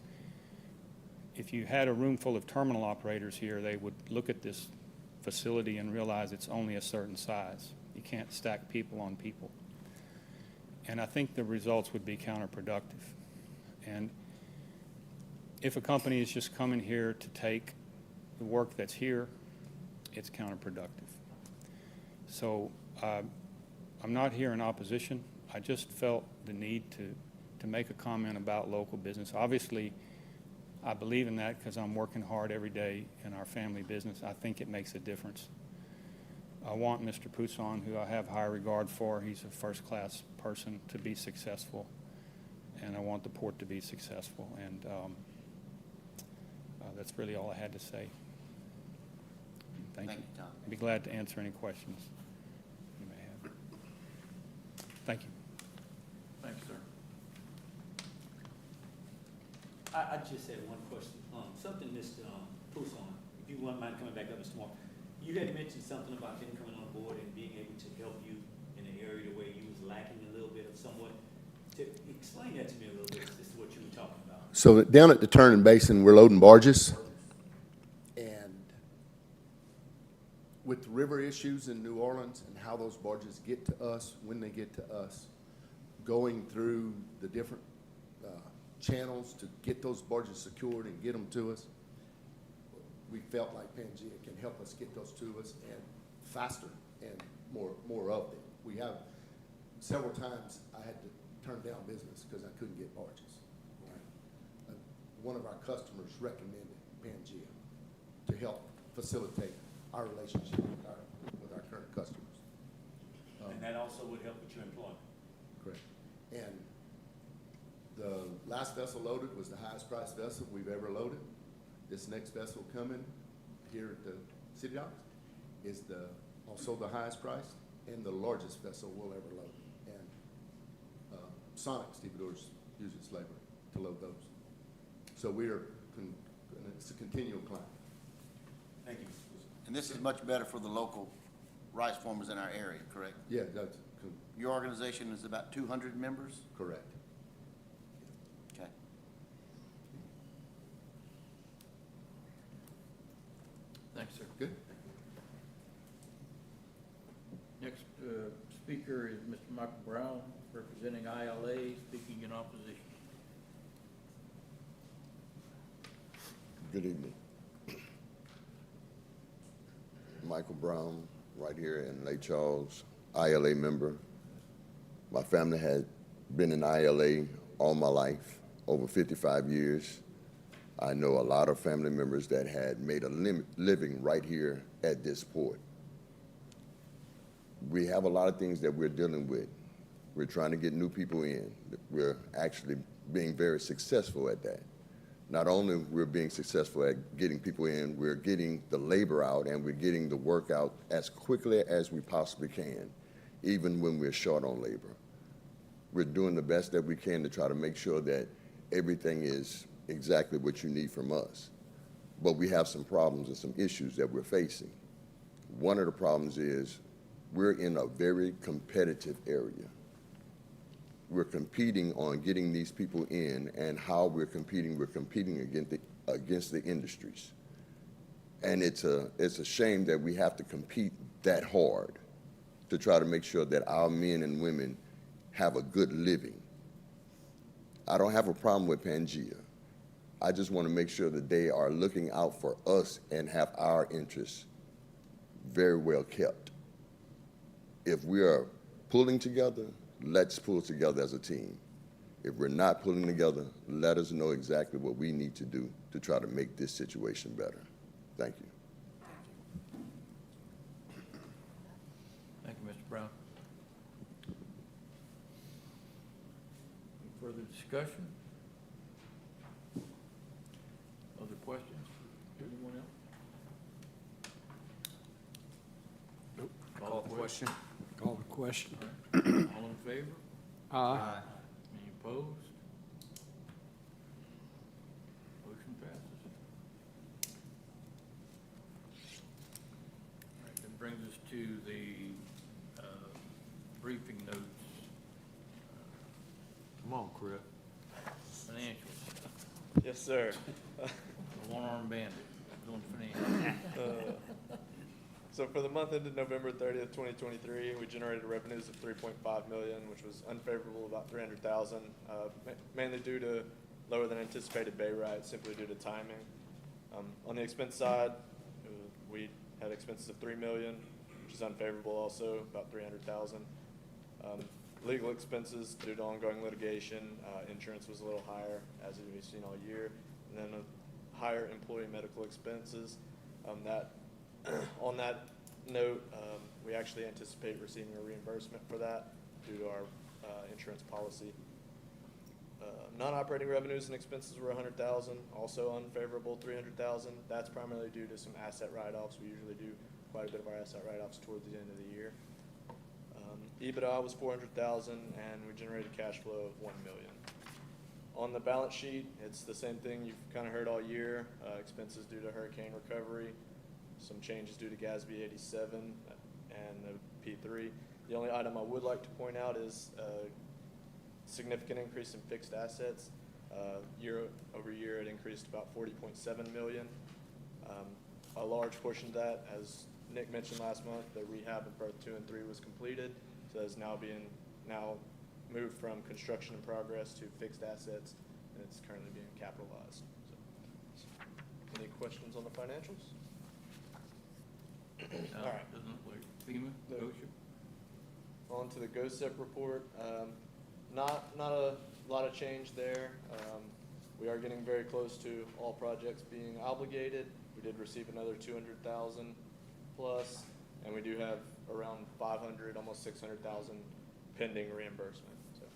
[SPEAKER 16] if you had a room full of terminal operators here, they would look at this facility and realize it's only a certain size. You can't stack people on people. And I think the results would be counterproductive. And if a company is just coming here to take the work that's here, it's counterproductive. So I'm not here in opposition. I just felt the need to make a comment about local business. Obviously, I believe in that because I'm working hard every day in our family business. I think it makes a difference. I want Mr. Poussin, who I have high regard for, he's a first-class person, to be successful. And I want the port to be successful. And that's really all I had to say. Thank you.
[SPEAKER 10] Tom.
[SPEAKER 16] I'd be glad to answer any questions you may have. Thank you.
[SPEAKER 1] Thanks, sir.
[SPEAKER 15] I just had one question. Something, Mr. Poussin, if you wouldn't mind coming back up, Mr. Moore. You had mentioned something about them coming on board and being able to help you in an area where you was lacking a little bit of somewhat. Explain that to me a little bit, as to what you were talking about.
[SPEAKER 8] So down at the turning basin, we're loading barges. And with the river issues in New Orleans and how those barges get to us, when they get to us, going through the different channels to get those barges secured and get them to us, we felt like Pangea can help us get those to us and faster and more of them. We have several times I had to turn down business because I couldn't get barges. Right? One of our customers recommended Pangea to help facilitate our relationship with our current customers.
[SPEAKER 15] And that also would help with your employment.
[SPEAKER 8] Correct. And the last vessel loaded was the highest priced vessel we've ever loaded. This next vessel coming here at the City Docks is also the highest priced and the largest vessel we'll ever load. And Sonic Stevedores uses labor to load those. So it's a continual climb.
[SPEAKER 15] Thank you.
[SPEAKER 10] And this is much better for the local rice farmers in our area, correct?
[SPEAKER 8] Yeah, that's
[SPEAKER 10] Your organization is about 200 members?
[SPEAKER 8] correct.
[SPEAKER 10] Okay.
[SPEAKER 1] Thanks, sir.
[SPEAKER 8] Good.
[SPEAKER 1] Next speaker is Mr. Michael Brown, representing ILA, speaking in opposition.
[SPEAKER 17] Good evening. Michael Brown, right here in Lake Charles, ILA member. My family had been in ILA all my life, over 55 years. I know a lot of family members that had made a living right here at this port. We have a lot of things that we're dealing with. We're trying to get new people in. We're actually being very successful at that. Not only we're being successful at getting people in, we're getting the labor out and we're getting the work out as quickly as we possibly can, even when we're short on labor. We're doing the best that we can to try to make sure that everything is exactly what you need from us. But we have some problems and some issues that we're facing. One of the problems is we're in a very competitive area. We're competing on getting these people in, and how we're competing against the industries. And it's a shame that we have to compete that hard to try to make sure that our men and women have a good living. I don't have a problem with Pangea. I just want to make sure that they are looking out for us and have our interests very well kept. If we are pulling together, let's pull together as a team. If we're not pulling together, let us know exactly what we need to do to try to make this situation better. Thank you.
[SPEAKER 1] Thank you, Mr. Brown. Any further discussion? Other questions? Anyone else?
[SPEAKER 2] Nope.
[SPEAKER 1] Call the question.
[SPEAKER 2] Call the question.
[SPEAKER 1] All in favor?
[SPEAKER 2] Aye.
[SPEAKER 1] Any opposed? Motion passes. All right, that brings us to the briefing notes.
[SPEAKER 7] Come on, Chris.
[SPEAKER 1] Financials.
[SPEAKER 12] Yes, sir.
[SPEAKER 1] The one-armed bandit doing financials.
[SPEAKER 12] So for the month ended November 30th, 2023, we generated revenues of $3.5 million, which was unfavorable about $300,000, mainly due to lower than anticipated bay rates, simply due to timing. On the expense side, we had expenses of $3 million, which is unfavorable also, about $300,000. Legal expenses due to ongoing litigation, insurance was a little higher, as we've seen all year, and then higher employee medical expenses. On that note, we actually anticipate receiving a reimbursement for that due to our insurance policy. Non-operating revenues and expenses were $100,000, also unfavorable $300,000. That's primarily due to some asset write-offs. We usually do quite a bit of our asset write-offs towards the end of the year. EBITDA was $400,000, and we generated cash flow of $1 million. On the balance sheet, it's the same thing you've kind of heard all year. Expenses due to hurricane recovery, some changes due to GASB 87 and the P3. The only item I would like to point out is a significant increase in fixed assets. Year over year, it increased about 40.7 million. A large portion of that, as Nick mentioned last month, the rehab of berth 2 and 3 was completed, so it's now moved from construction in progress to fixed assets, and it's currently being capitalized. So, any questions on the financials? All right.
[SPEAKER 1] Doesn't look like FEMA, OSHA.
[SPEAKER 12] On to the GOSEP report. Not a lot of change there. We are getting very close to all projects being obligated. We did receive another 200,000 plus, and we do have around 500, almost 600,000 pending reimbursement. So,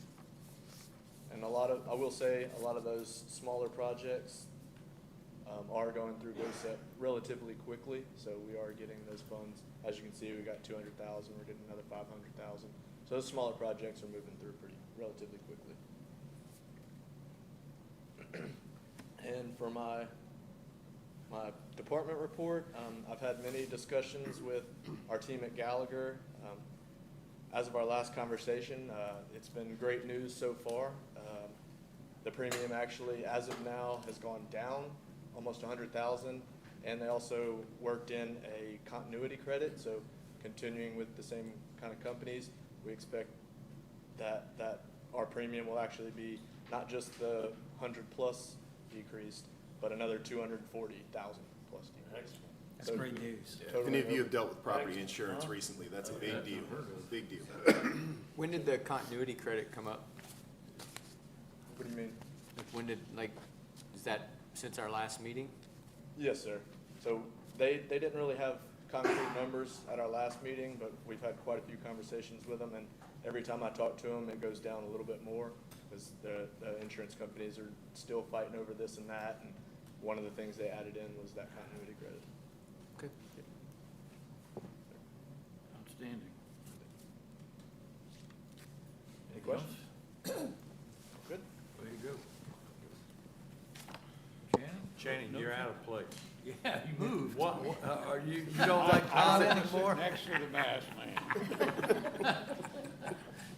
[SPEAKER 12] and I will say, a lot of those smaller projects are going through GOSEP relatively quickly. So we are getting those funds. As you can see, we got 200,000. We're getting another 500,000. So those smaller projects are moving through relatively quickly. And for my department report, I've had many discussions with our team at Gallagher. As of our last conversation, it's been great news so far. The premium actually, as of now, has gone down almost 100,000, and they also worked in a continuity credit. So continuing with the same kind of companies, we expect that our premium will actually be not just the 100 plus decreased, but another 240,000 plus decreased.
[SPEAKER 5] That's great news.
[SPEAKER 8] If any of you have dealt with property insurance recently, that's a big deal, big deal.
[SPEAKER 6] When did the continuity credit come up?
[SPEAKER 12] What do you mean?
[SPEAKER 6] When did, is that since our last meeting?
[SPEAKER 12] Yes, sir. So they didn't really have concrete numbers at our last meeting, but we've had quite a few conversations with them, and every time I talk to them, it goes down a little bit more because the insurance companies are still fighting over this and that, and one of the things they added in was that continuity credit.
[SPEAKER 6] Okay.
[SPEAKER 1] Outstanding.
[SPEAKER 12] Any questions? Good.
[SPEAKER 1] Way to go.
[SPEAKER 7] Channing, you're out of place.
[SPEAKER 1] Yeah, you moved.
[SPEAKER 7] What, are you don't like
[SPEAKER 1] I'm
[SPEAKER 7] Tom
[SPEAKER 1] gonna
[SPEAKER 7] anymore?
[SPEAKER 3] Next to the masked man.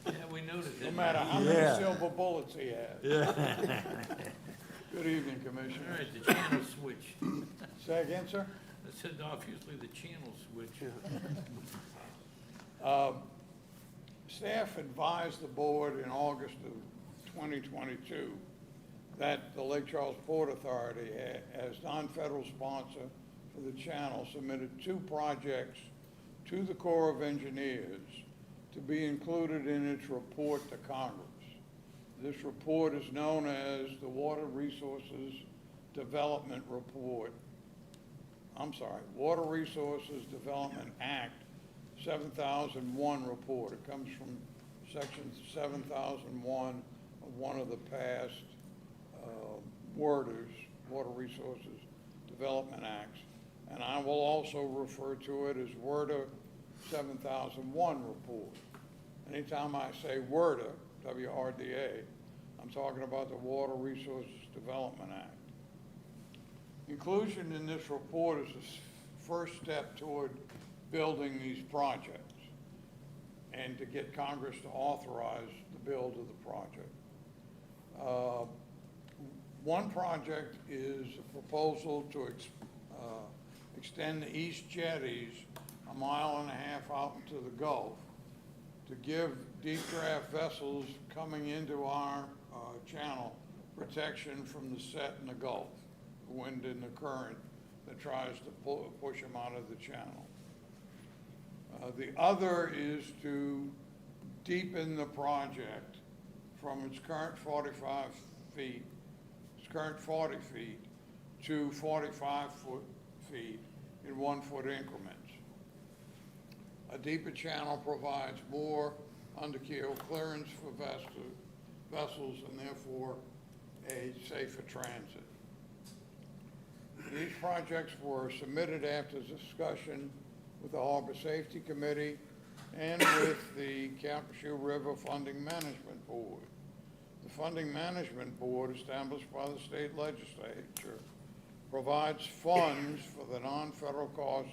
[SPEAKER 1] Yeah, we noticed it.
[SPEAKER 3] No matter how many silver bullets he has. Good evening,
[SPEAKER 1] All
[SPEAKER 3] Commissioner.
[SPEAKER 1] right, the channel switch.
[SPEAKER 3] Say again, sir?
[SPEAKER 1] I said obviously the channel switch.
[SPEAKER 3] Staff advised the board in August of 2022 that the Lake Charles Port Authority, as non-federal sponsor for the channel, submitted 2 projects to the Corps of Engineers to be included in its report to Congress. This report is known as the Water Resources Development Report. Water Resources Development Act 7001 report. It comes from section 7001 of one of the past WRDAs, Water Resources Development Acts. And I will also refer to it as WRDA 7001 report. Anytime I say WRDA, W-R-D-A, I'm talking about the Water Resources Development Act. Inclusion in this report is the first step toward building these projects and to get Congress to authorize the build of the project. One project is a proposal to extend the east jetties 1.5 miles out into the Gulf to give deep draft vessels coming into our channel protection from the set in the Gulf, the wind and the current that tries to push them out of the channel. The other is to deepen the project from its current 45 feet, its current 40 feet, to 45 feet in 1 foot increments. A deeper channel provides more underkeel clearance for vessels and therefore a safer transit. These projects were submitted after discussion with the Harbor Safety Committee and with the Calcasieu River Funding Management Board. The Funding Management Board, established by the state legislature, provides funds for the non-federal cost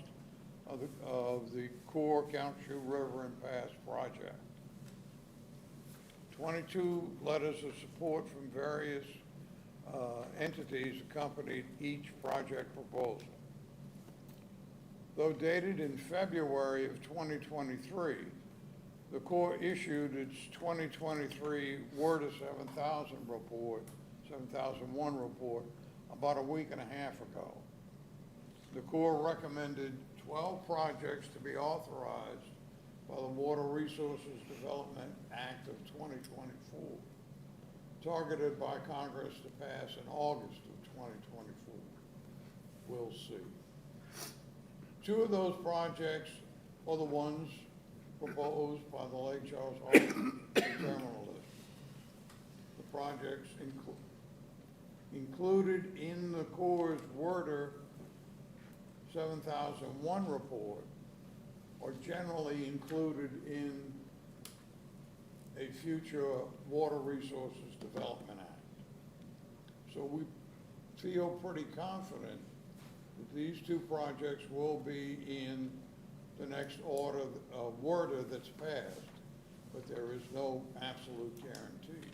[SPEAKER 3] of the core Calcasieu River and Pass project. 22 letters of support from various entities accompanied each project proposal. Though dated in February of 2023, the Corps issued its 2023 Word of 7001 report about a week and a half ago. The Corps recommended 12 projects to be authorized by the Water Resources Development Act of 2024, targeted by Congress to pass in August of 2024. We'll see. 2 of those projects are the ones proposed by the Lake Charles Terminal List. The projects included in the Corps' Word 7001 report are generally included in a future Water Resources Development Act. So we feel pretty confident that these 2 projects will be in the next order of Word that's passed, but there is no absolute guarantee.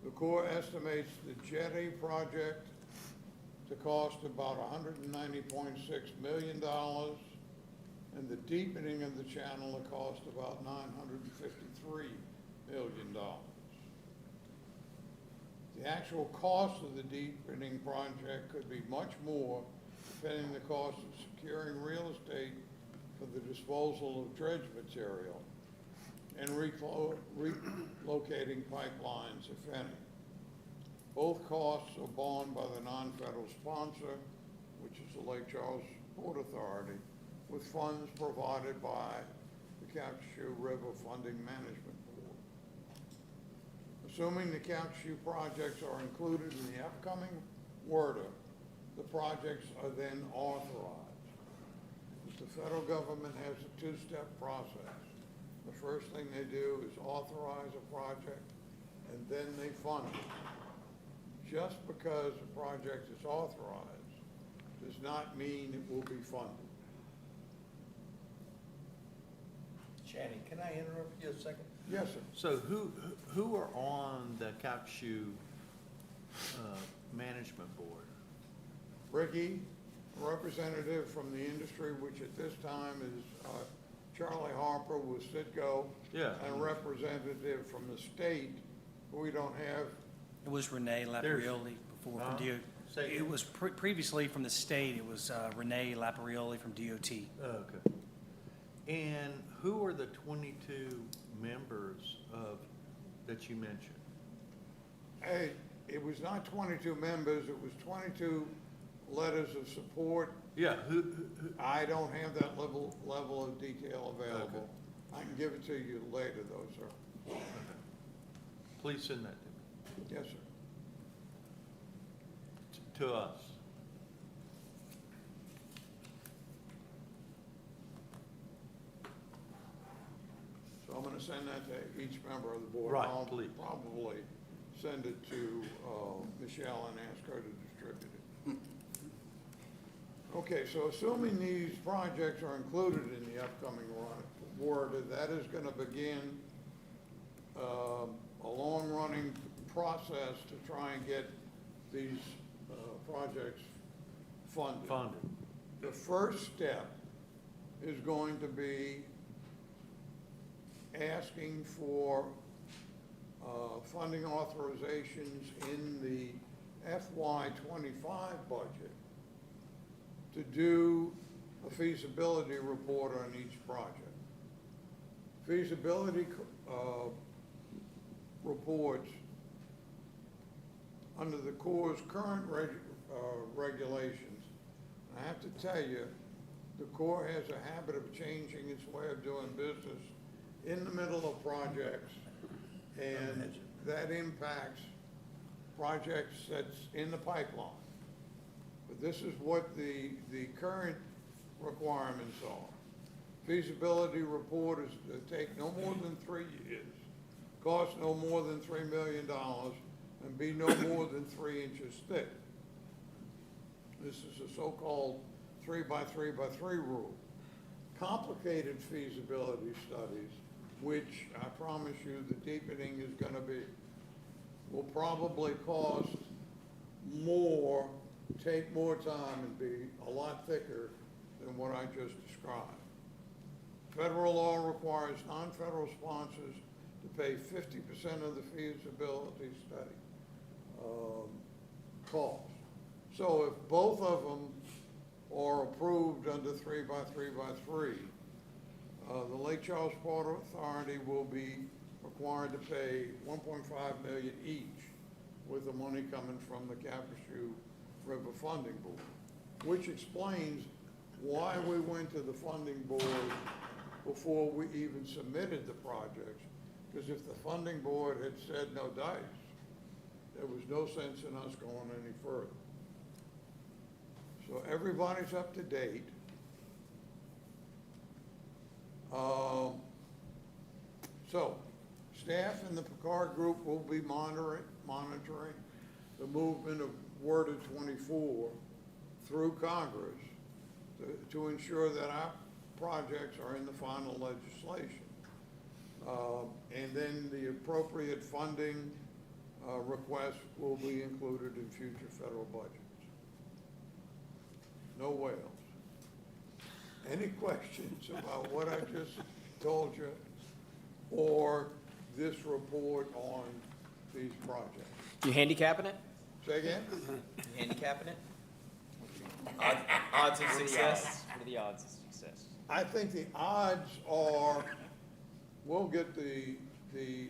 [SPEAKER 3] The Corps estimates the jetty project to cost about $190.6 million, and the deepening of the channel to cost about $953 million. The actual cost of the deepening project could be much more, depending on the cost of securing real estate for the disposal of dredge material and relocating pipelines, if any. Both costs are borne by the non-federal sponsor, which is the Lake Charles Port Authority, with funds provided by the Calcasieu River Funding Management Board. Assuming the Calcasieu projects are included in the upcoming WRDA, the projects are then authorized. The federal government has a 2-step process. The first thing they do is authorize a project, and then they fund it. Just because a project is authorized does not mean it will be funded.
[SPEAKER 7] Channing, can I interrupt you a second?
[SPEAKER 3] Yes, sir.
[SPEAKER 7] So who are on the Calcasieu management board?
[SPEAKER 3] Ricky, a representative from the industry, which at this time is Charlie Harper with Citgo.
[SPEAKER 7] Yeah.
[SPEAKER 3] And a representative from the state, who we don't have.
[SPEAKER 5] It was Renee Laparioli before from DOT. It was previously from the state. It was Renee Laparioli from DOT.
[SPEAKER 7] Oh, okay. And who are the 22 members that you mentioned?
[SPEAKER 3] Hey, it was not 22 members, it was 22 letters of support.
[SPEAKER 7] Yeah, who?
[SPEAKER 3] I don't have that level of detail available.
[SPEAKER 7] Okay.
[SPEAKER 3] I can give it to you later though, sir.
[SPEAKER 7] Okay. Please send that to me.
[SPEAKER 3] Yes, sir.
[SPEAKER 7] To us.
[SPEAKER 3] So I'm gonna send that to each member of the board.
[SPEAKER 7] Right,
[SPEAKER 3] I'll
[SPEAKER 7] please.
[SPEAKER 3] probably send it to Michelle and ask her to distribute it. Okay, so assuming these projects are included in the upcoming WRDA, that is gonna begin a long-running process to try and get these projects funded. The first step is going to be asking for funding authorizations in the FY25 budget to do a feasibility report on each project. Feasibility reports under the Corps' current regulations. I have to tell you, the Corps has a habit of changing its way of doing business in the middle of projects, and that impacts projects that's in the pipeline. But this is what the current requirements are. Feasibility report is to take no more than 3 years, cost no more than $3 million, and be no more than 3 inches thick. This is a so-called 3x3x3 rule. Complicated feasibility studies, which I promise you the deepening is gonna be, will probably cost more, take more time, and be a lot thicker than what I just described. Federal law requires non-federal sponsors to pay 50% of the feasibility study cost. So if both of them are approved under 3x3x3, the Lake Charles Port Authority will be required to pay $1.5 million each, with the money coming from the Calcasieu River Funding Board, which explains why we went to the funding board before we even submitted the projects, because if the funding board had said no dice, there was no sense in us going any further. So everybody's up to date. So staff and the Picard Group will be monitoring the movement of Word 24 through Congress to ensure that our projects are in the final legislation. And then the appropriate funding requests will be included in future federal budgets. No whales. Any questions about what I just told you or this report on these projects?
[SPEAKER 6] You handicapping it?
[SPEAKER 3] Say again?
[SPEAKER 6] You handicapping it? Odds of success? What are the odds of success?
[SPEAKER 3] I think the odds are we'll get the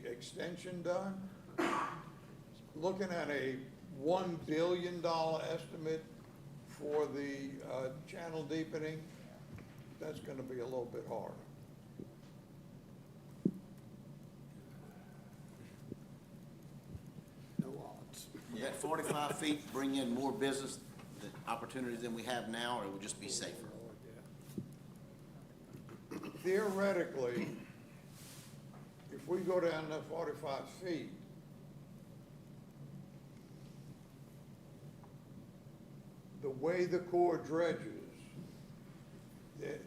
[SPEAKER 3] extension done. Looking at a $1 billion estimate for the channel deepening, that's going to be a little bit hard.
[SPEAKER 2] No odds.
[SPEAKER 10] Will that 45 feet bring in more business opportunities than we have now, or it will just be safer?
[SPEAKER 3] Theoretically, if we go down to 45 feet, the way the Corps dredges,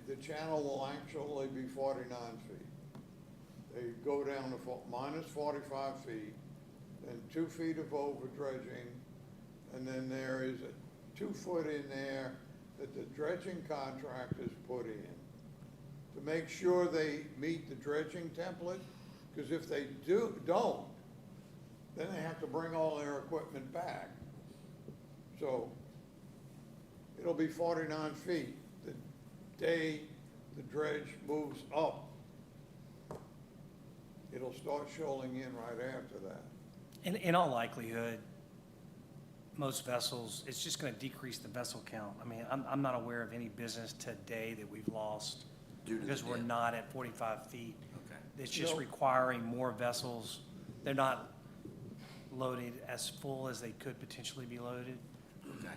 [SPEAKER 3] the channel will actually be 49 feet. They go down to minus 45 feet, then 2 feet of over dredging, and then there is a 2 foot in there that the dredging contractors put in to make sure they meet the dredging template, because if they don't, then they have to bring all their equipment back. So it'll be 49 feet. The day the dredge moves up, it'll start shoaling in right after that.
[SPEAKER 5] In all likelihood, most vessels, it's just going to decrease the vessel count. I mean, I'm not aware of any business today that we've lost because we're not at 45 feet.
[SPEAKER 10] Okay.
[SPEAKER 5] It's just requiring more vessels. They're not loaded as full as they could potentially be loaded.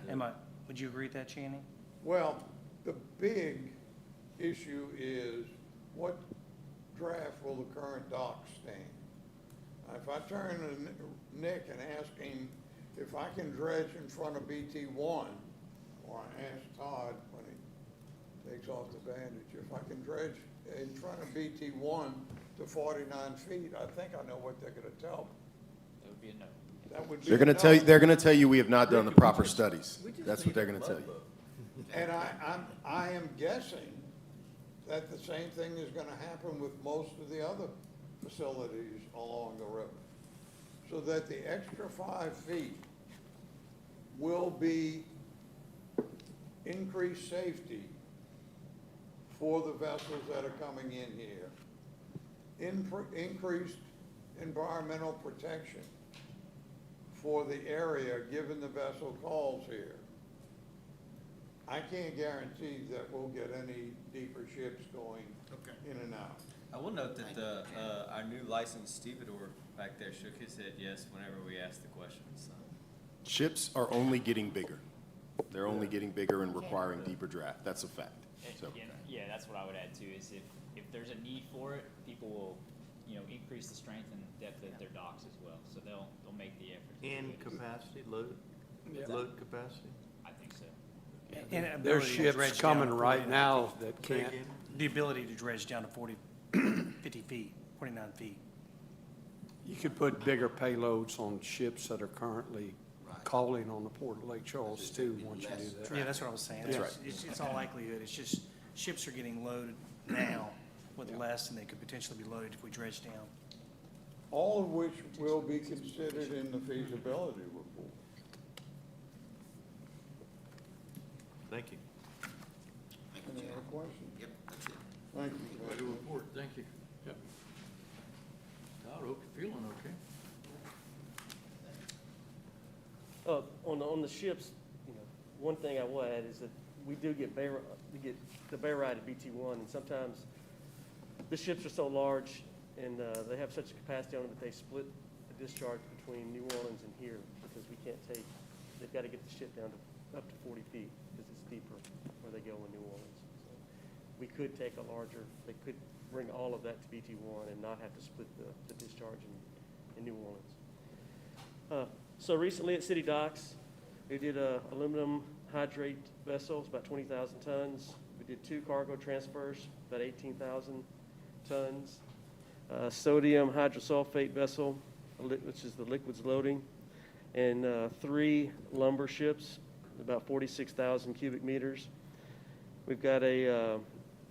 [SPEAKER 10] Okay.
[SPEAKER 5] Would you agree with that, Channing?
[SPEAKER 3] Well, the big issue is what draft will the current dock stand? If I turn to Nick and ask him if I can dredge in front of BT1, or I ask Todd when he takes off the bandage, if I can dredge in front of BT1 to 49 feet, I think I know what they're gonna tell me.
[SPEAKER 6] It would be a no.
[SPEAKER 3] That would be
[SPEAKER 8] They're gonna
[SPEAKER 3] a no.
[SPEAKER 8] tell you, they're gonna tell you we have not done the proper studies. That's what they're gonna tell you.
[SPEAKER 3] And I am guessing that the same thing is gonna happen with most of the other facilities along the river. So that the extra 5 feet will be increased safety for the vessels that are coming in here. Increased environmental protection for the area, given the vessel calls here. I can't guarantee that we'll get any deeper ships going in and out.
[SPEAKER 6] I will note that our new licensed stevedore back there shook his head yes whenever we asked the question, so.
[SPEAKER 8] Ships are only getting bigger. They're only getting bigger and requiring deeper draft. That's a fact. So.
[SPEAKER 18] Yeah, that's what I would add too, is if there's a need for it, people will, increase the strength and depth of their docks as well, so they'll make the effort.
[SPEAKER 7] In capacity, load capacity?
[SPEAKER 18] I think so.
[SPEAKER 5] And
[SPEAKER 2] There's
[SPEAKER 5] ability to dredge
[SPEAKER 2] ships
[SPEAKER 5] down
[SPEAKER 2] coming
[SPEAKER 5] to
[SPEAKER 2] right
[SPEAKER 5] 49
[SPEAKER 2] now
[SPEAKER 5] feet.
[SPEAKER 2] that can't.
[SPEAKER 5] The ability to dredge down to 50 feet, 49 feet.
[SPEAKER 2] You could put bigger payloads on ships that are currently calling on the Port of Lake Charles too, once you do that.
[SPEAKER 5] Yeah, that's what I was saying.
[SPEAKER 2] That's
[SPEAKER 5] It's all likelihood. It's just ships are getting loaded now with less than they could potentially be loaded if we dredge down.
[SPEAKER 3] All of which will be considered in the feasibility report.
[SPEAKER 7] Thank you.
[SPEAKER 3] Any other questions?
[SPEAKER 10] Yep, that's it.
[SPEAKER 3] Thank you.
[SPEAKER 1] Good report, thank you. Yep. Todd, hope you're feeling okay.
[SPEAKER 19] On the ships, you know, one thing I will add is that we do get the bay ride at BT1, and sometimes the ships are so large and they have such a capacity on them that they split the discharge between New Orleans and here because we can't take. They've got to get the ship down to up to 40 feet because it's deeper where they go in New Orleans. So we could take a larger. They could bring all of that to BT1 and not have to split the discharge in New Orleans. So recently at City Docks, we did a aluminum hydrate vessels, about 20,000 tons. We did 2 cargo transfers, about 18,000 tons. Sodium hydrosulfate vessel, which is the liquids loading, and 3 lumber ships, about 46,000 cubic meters. We've got a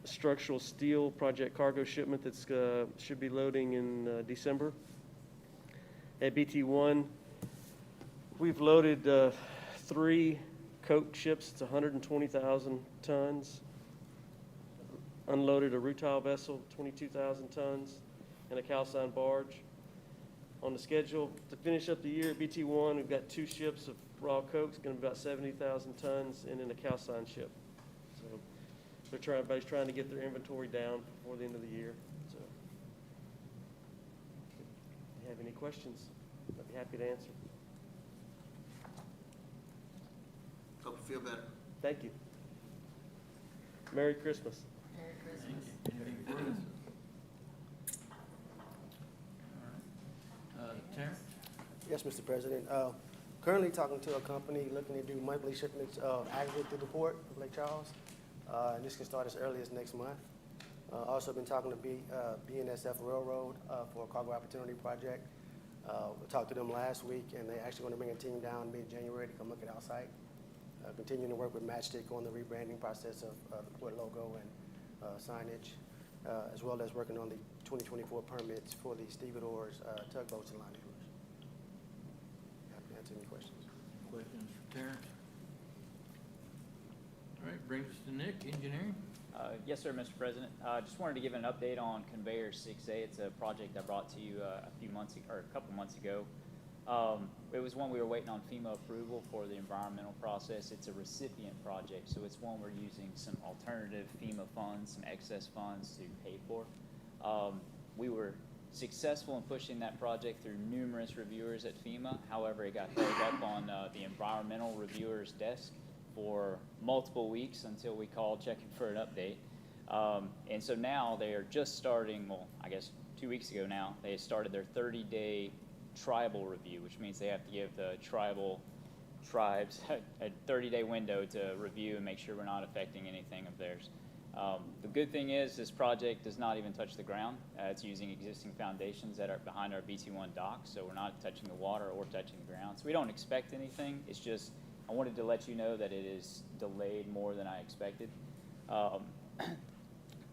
[SPEAKER 19] structural steel project cargo shipment that's should be loading in December. At BT1, we've loaded 3 coke ships. It's 120,000 tons. Unloaded a rutile vessel, 22,000 tons, and a calcine barge. On the schedule to finish up the year at BT1, we've got 2 ships of raw coke. It's going to be about 70,000 tons, and then a calcine ship. So everybody's trying to get their inventory down before the end of the year. So if you have any questions, I'd be happy to answer.
[SPEAKER 10] Hope you feel better.
[SPEAKER 19] Thank you. Merry Christmas.
[SPEAKER 11] Merry Christmas.
[SPEAKER 1] Anything further? All right. Terrence?
[SPEAKER 20] Yes, Mr. President. Currently talking to a company looking to do monthly shipments of aggregate through the port of Lake Charles. And this can start as early as next month. Also been talking to BNSF Railroad for a cargo opportunity project. We talked to them last week, and they're actually going to bring a team down mid-January to come look at our site. Continuing to work with Matchstick on the rebranding process of the port logo and signage, as well as working on the 2024 permits for the stevedores, tugboats, and line anglers. Happy to answer any questions.
[SPEAKER 1] Questions for Terrence? All right, brings us to Nick, engineering.
[SPEAKER 18] Yes, sir, Mr. President. Just wanted to give an update on Conveyor 6A. It's a project I brought to you a couple months ago. It was one we were waiting on FEMA approval for the environmental process. It's a recipient project, so it's one we're using some alternative FEMA funds, some excess funds to pay for. We were successful in pushing that project through numerous reviewers at FEMA. However, it got held up on the environmental reviewer's desk for multiple weeks until we called checking for an update. And so now they are just starting, well, I guess 2 weeks ago now, they started their 30-day tribal review, which means they have to give the tribal tribes a 30-day window to review and make sure we're not affecting anything of theirs. The good thing is this project does not even touch the ground. It's using existing foundations that are behind our BT1 dock, so we're not touching the water or touching the ground. So we don't expect anything. It's just I wanted to let you know that it is delayed more than I expected.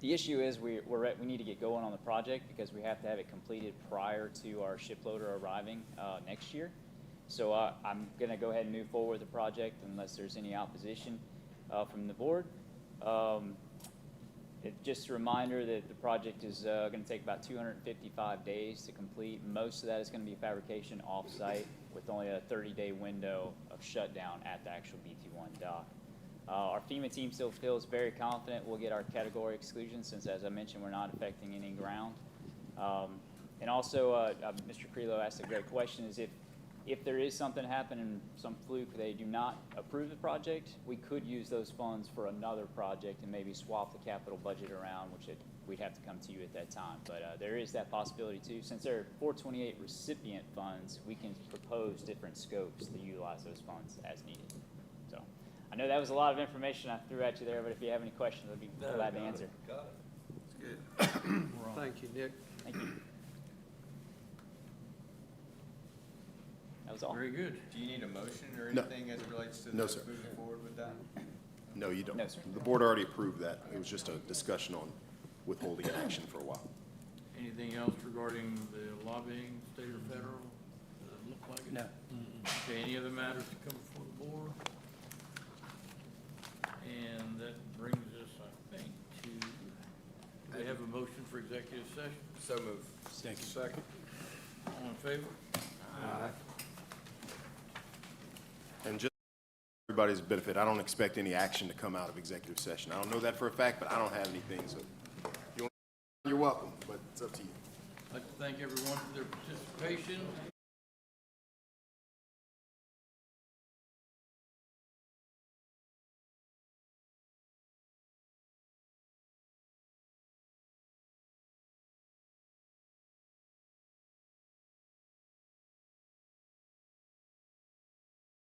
[SPEAKER 18] The issue is we need to get going on the project because we have to have it completed prior to our ship loader arriving next year. So I'm going to go ahead and move forward with the project unless there's any opposition from the board. Just a reminder that the project is going to take about 255 days to complete. Most of that is going to be fabrication off-site with only a 30-day window of shutdown at the actual BT1 dock. Our FEMA team still feels very confident we'll get our category exclusion since, as I mentioned, we're not affecting any ground. And also, Mr. Creelo asked a great question, is if there is something to happen and some fluke, they do not approve the project, we could use those funds for another project and maybe swap the capital budget around, which we'd have to come to you at that time. But there is that possibility too. Since there are 428 recipient funds, we can propose different scopes to utilize those funds as needed. So I know that was a lot of information I threw at you there, but if you have any questions, I'd be glad to answer.
[SPEAKER 2] Thank you, Nick.
[SPEAKER 18] Thank you. That was all.
[SPEAKER 1] Very good.
[SPEAKER 6] Do you need a motion or
[SPEAKER 8] No.
[SPEAKER 6] anything as it relates to
[SPEAKER 8] No,
[SPEAKER 6] the
[SPEAKER 8] sir.
[SPEAKER 6] moving forward with that?
[SPEAKER 8] No, you don't.
[SPEAKER 18] No, sir.
[SPEAKER 8] The board already approved that. It was just a discussion on withholding action for a while.
[SPEAKER 1] Anything else regarding the lobbying, state or federal? Does it look like it?
[SPEAKER 5] No.
[SPEAKER 1] Okay, any other matters to come before the board? And that brings us, I think, to, do we have a motion for executive session?
[SPEAKER 6] So move.
[SPEAKER 2] Second.
[SPEAKER 1] All in favor?
[SPEAKER 2] Aye.
[SPEAKER 8] And just for everybody's benefit, I don't expect any action to come out of executive session. I don't know that for a fact, but I don't have anything, so if you want, you're welcome, but it's up to you.
[SPEAKER 1] I'd like to thank everyone for their participation.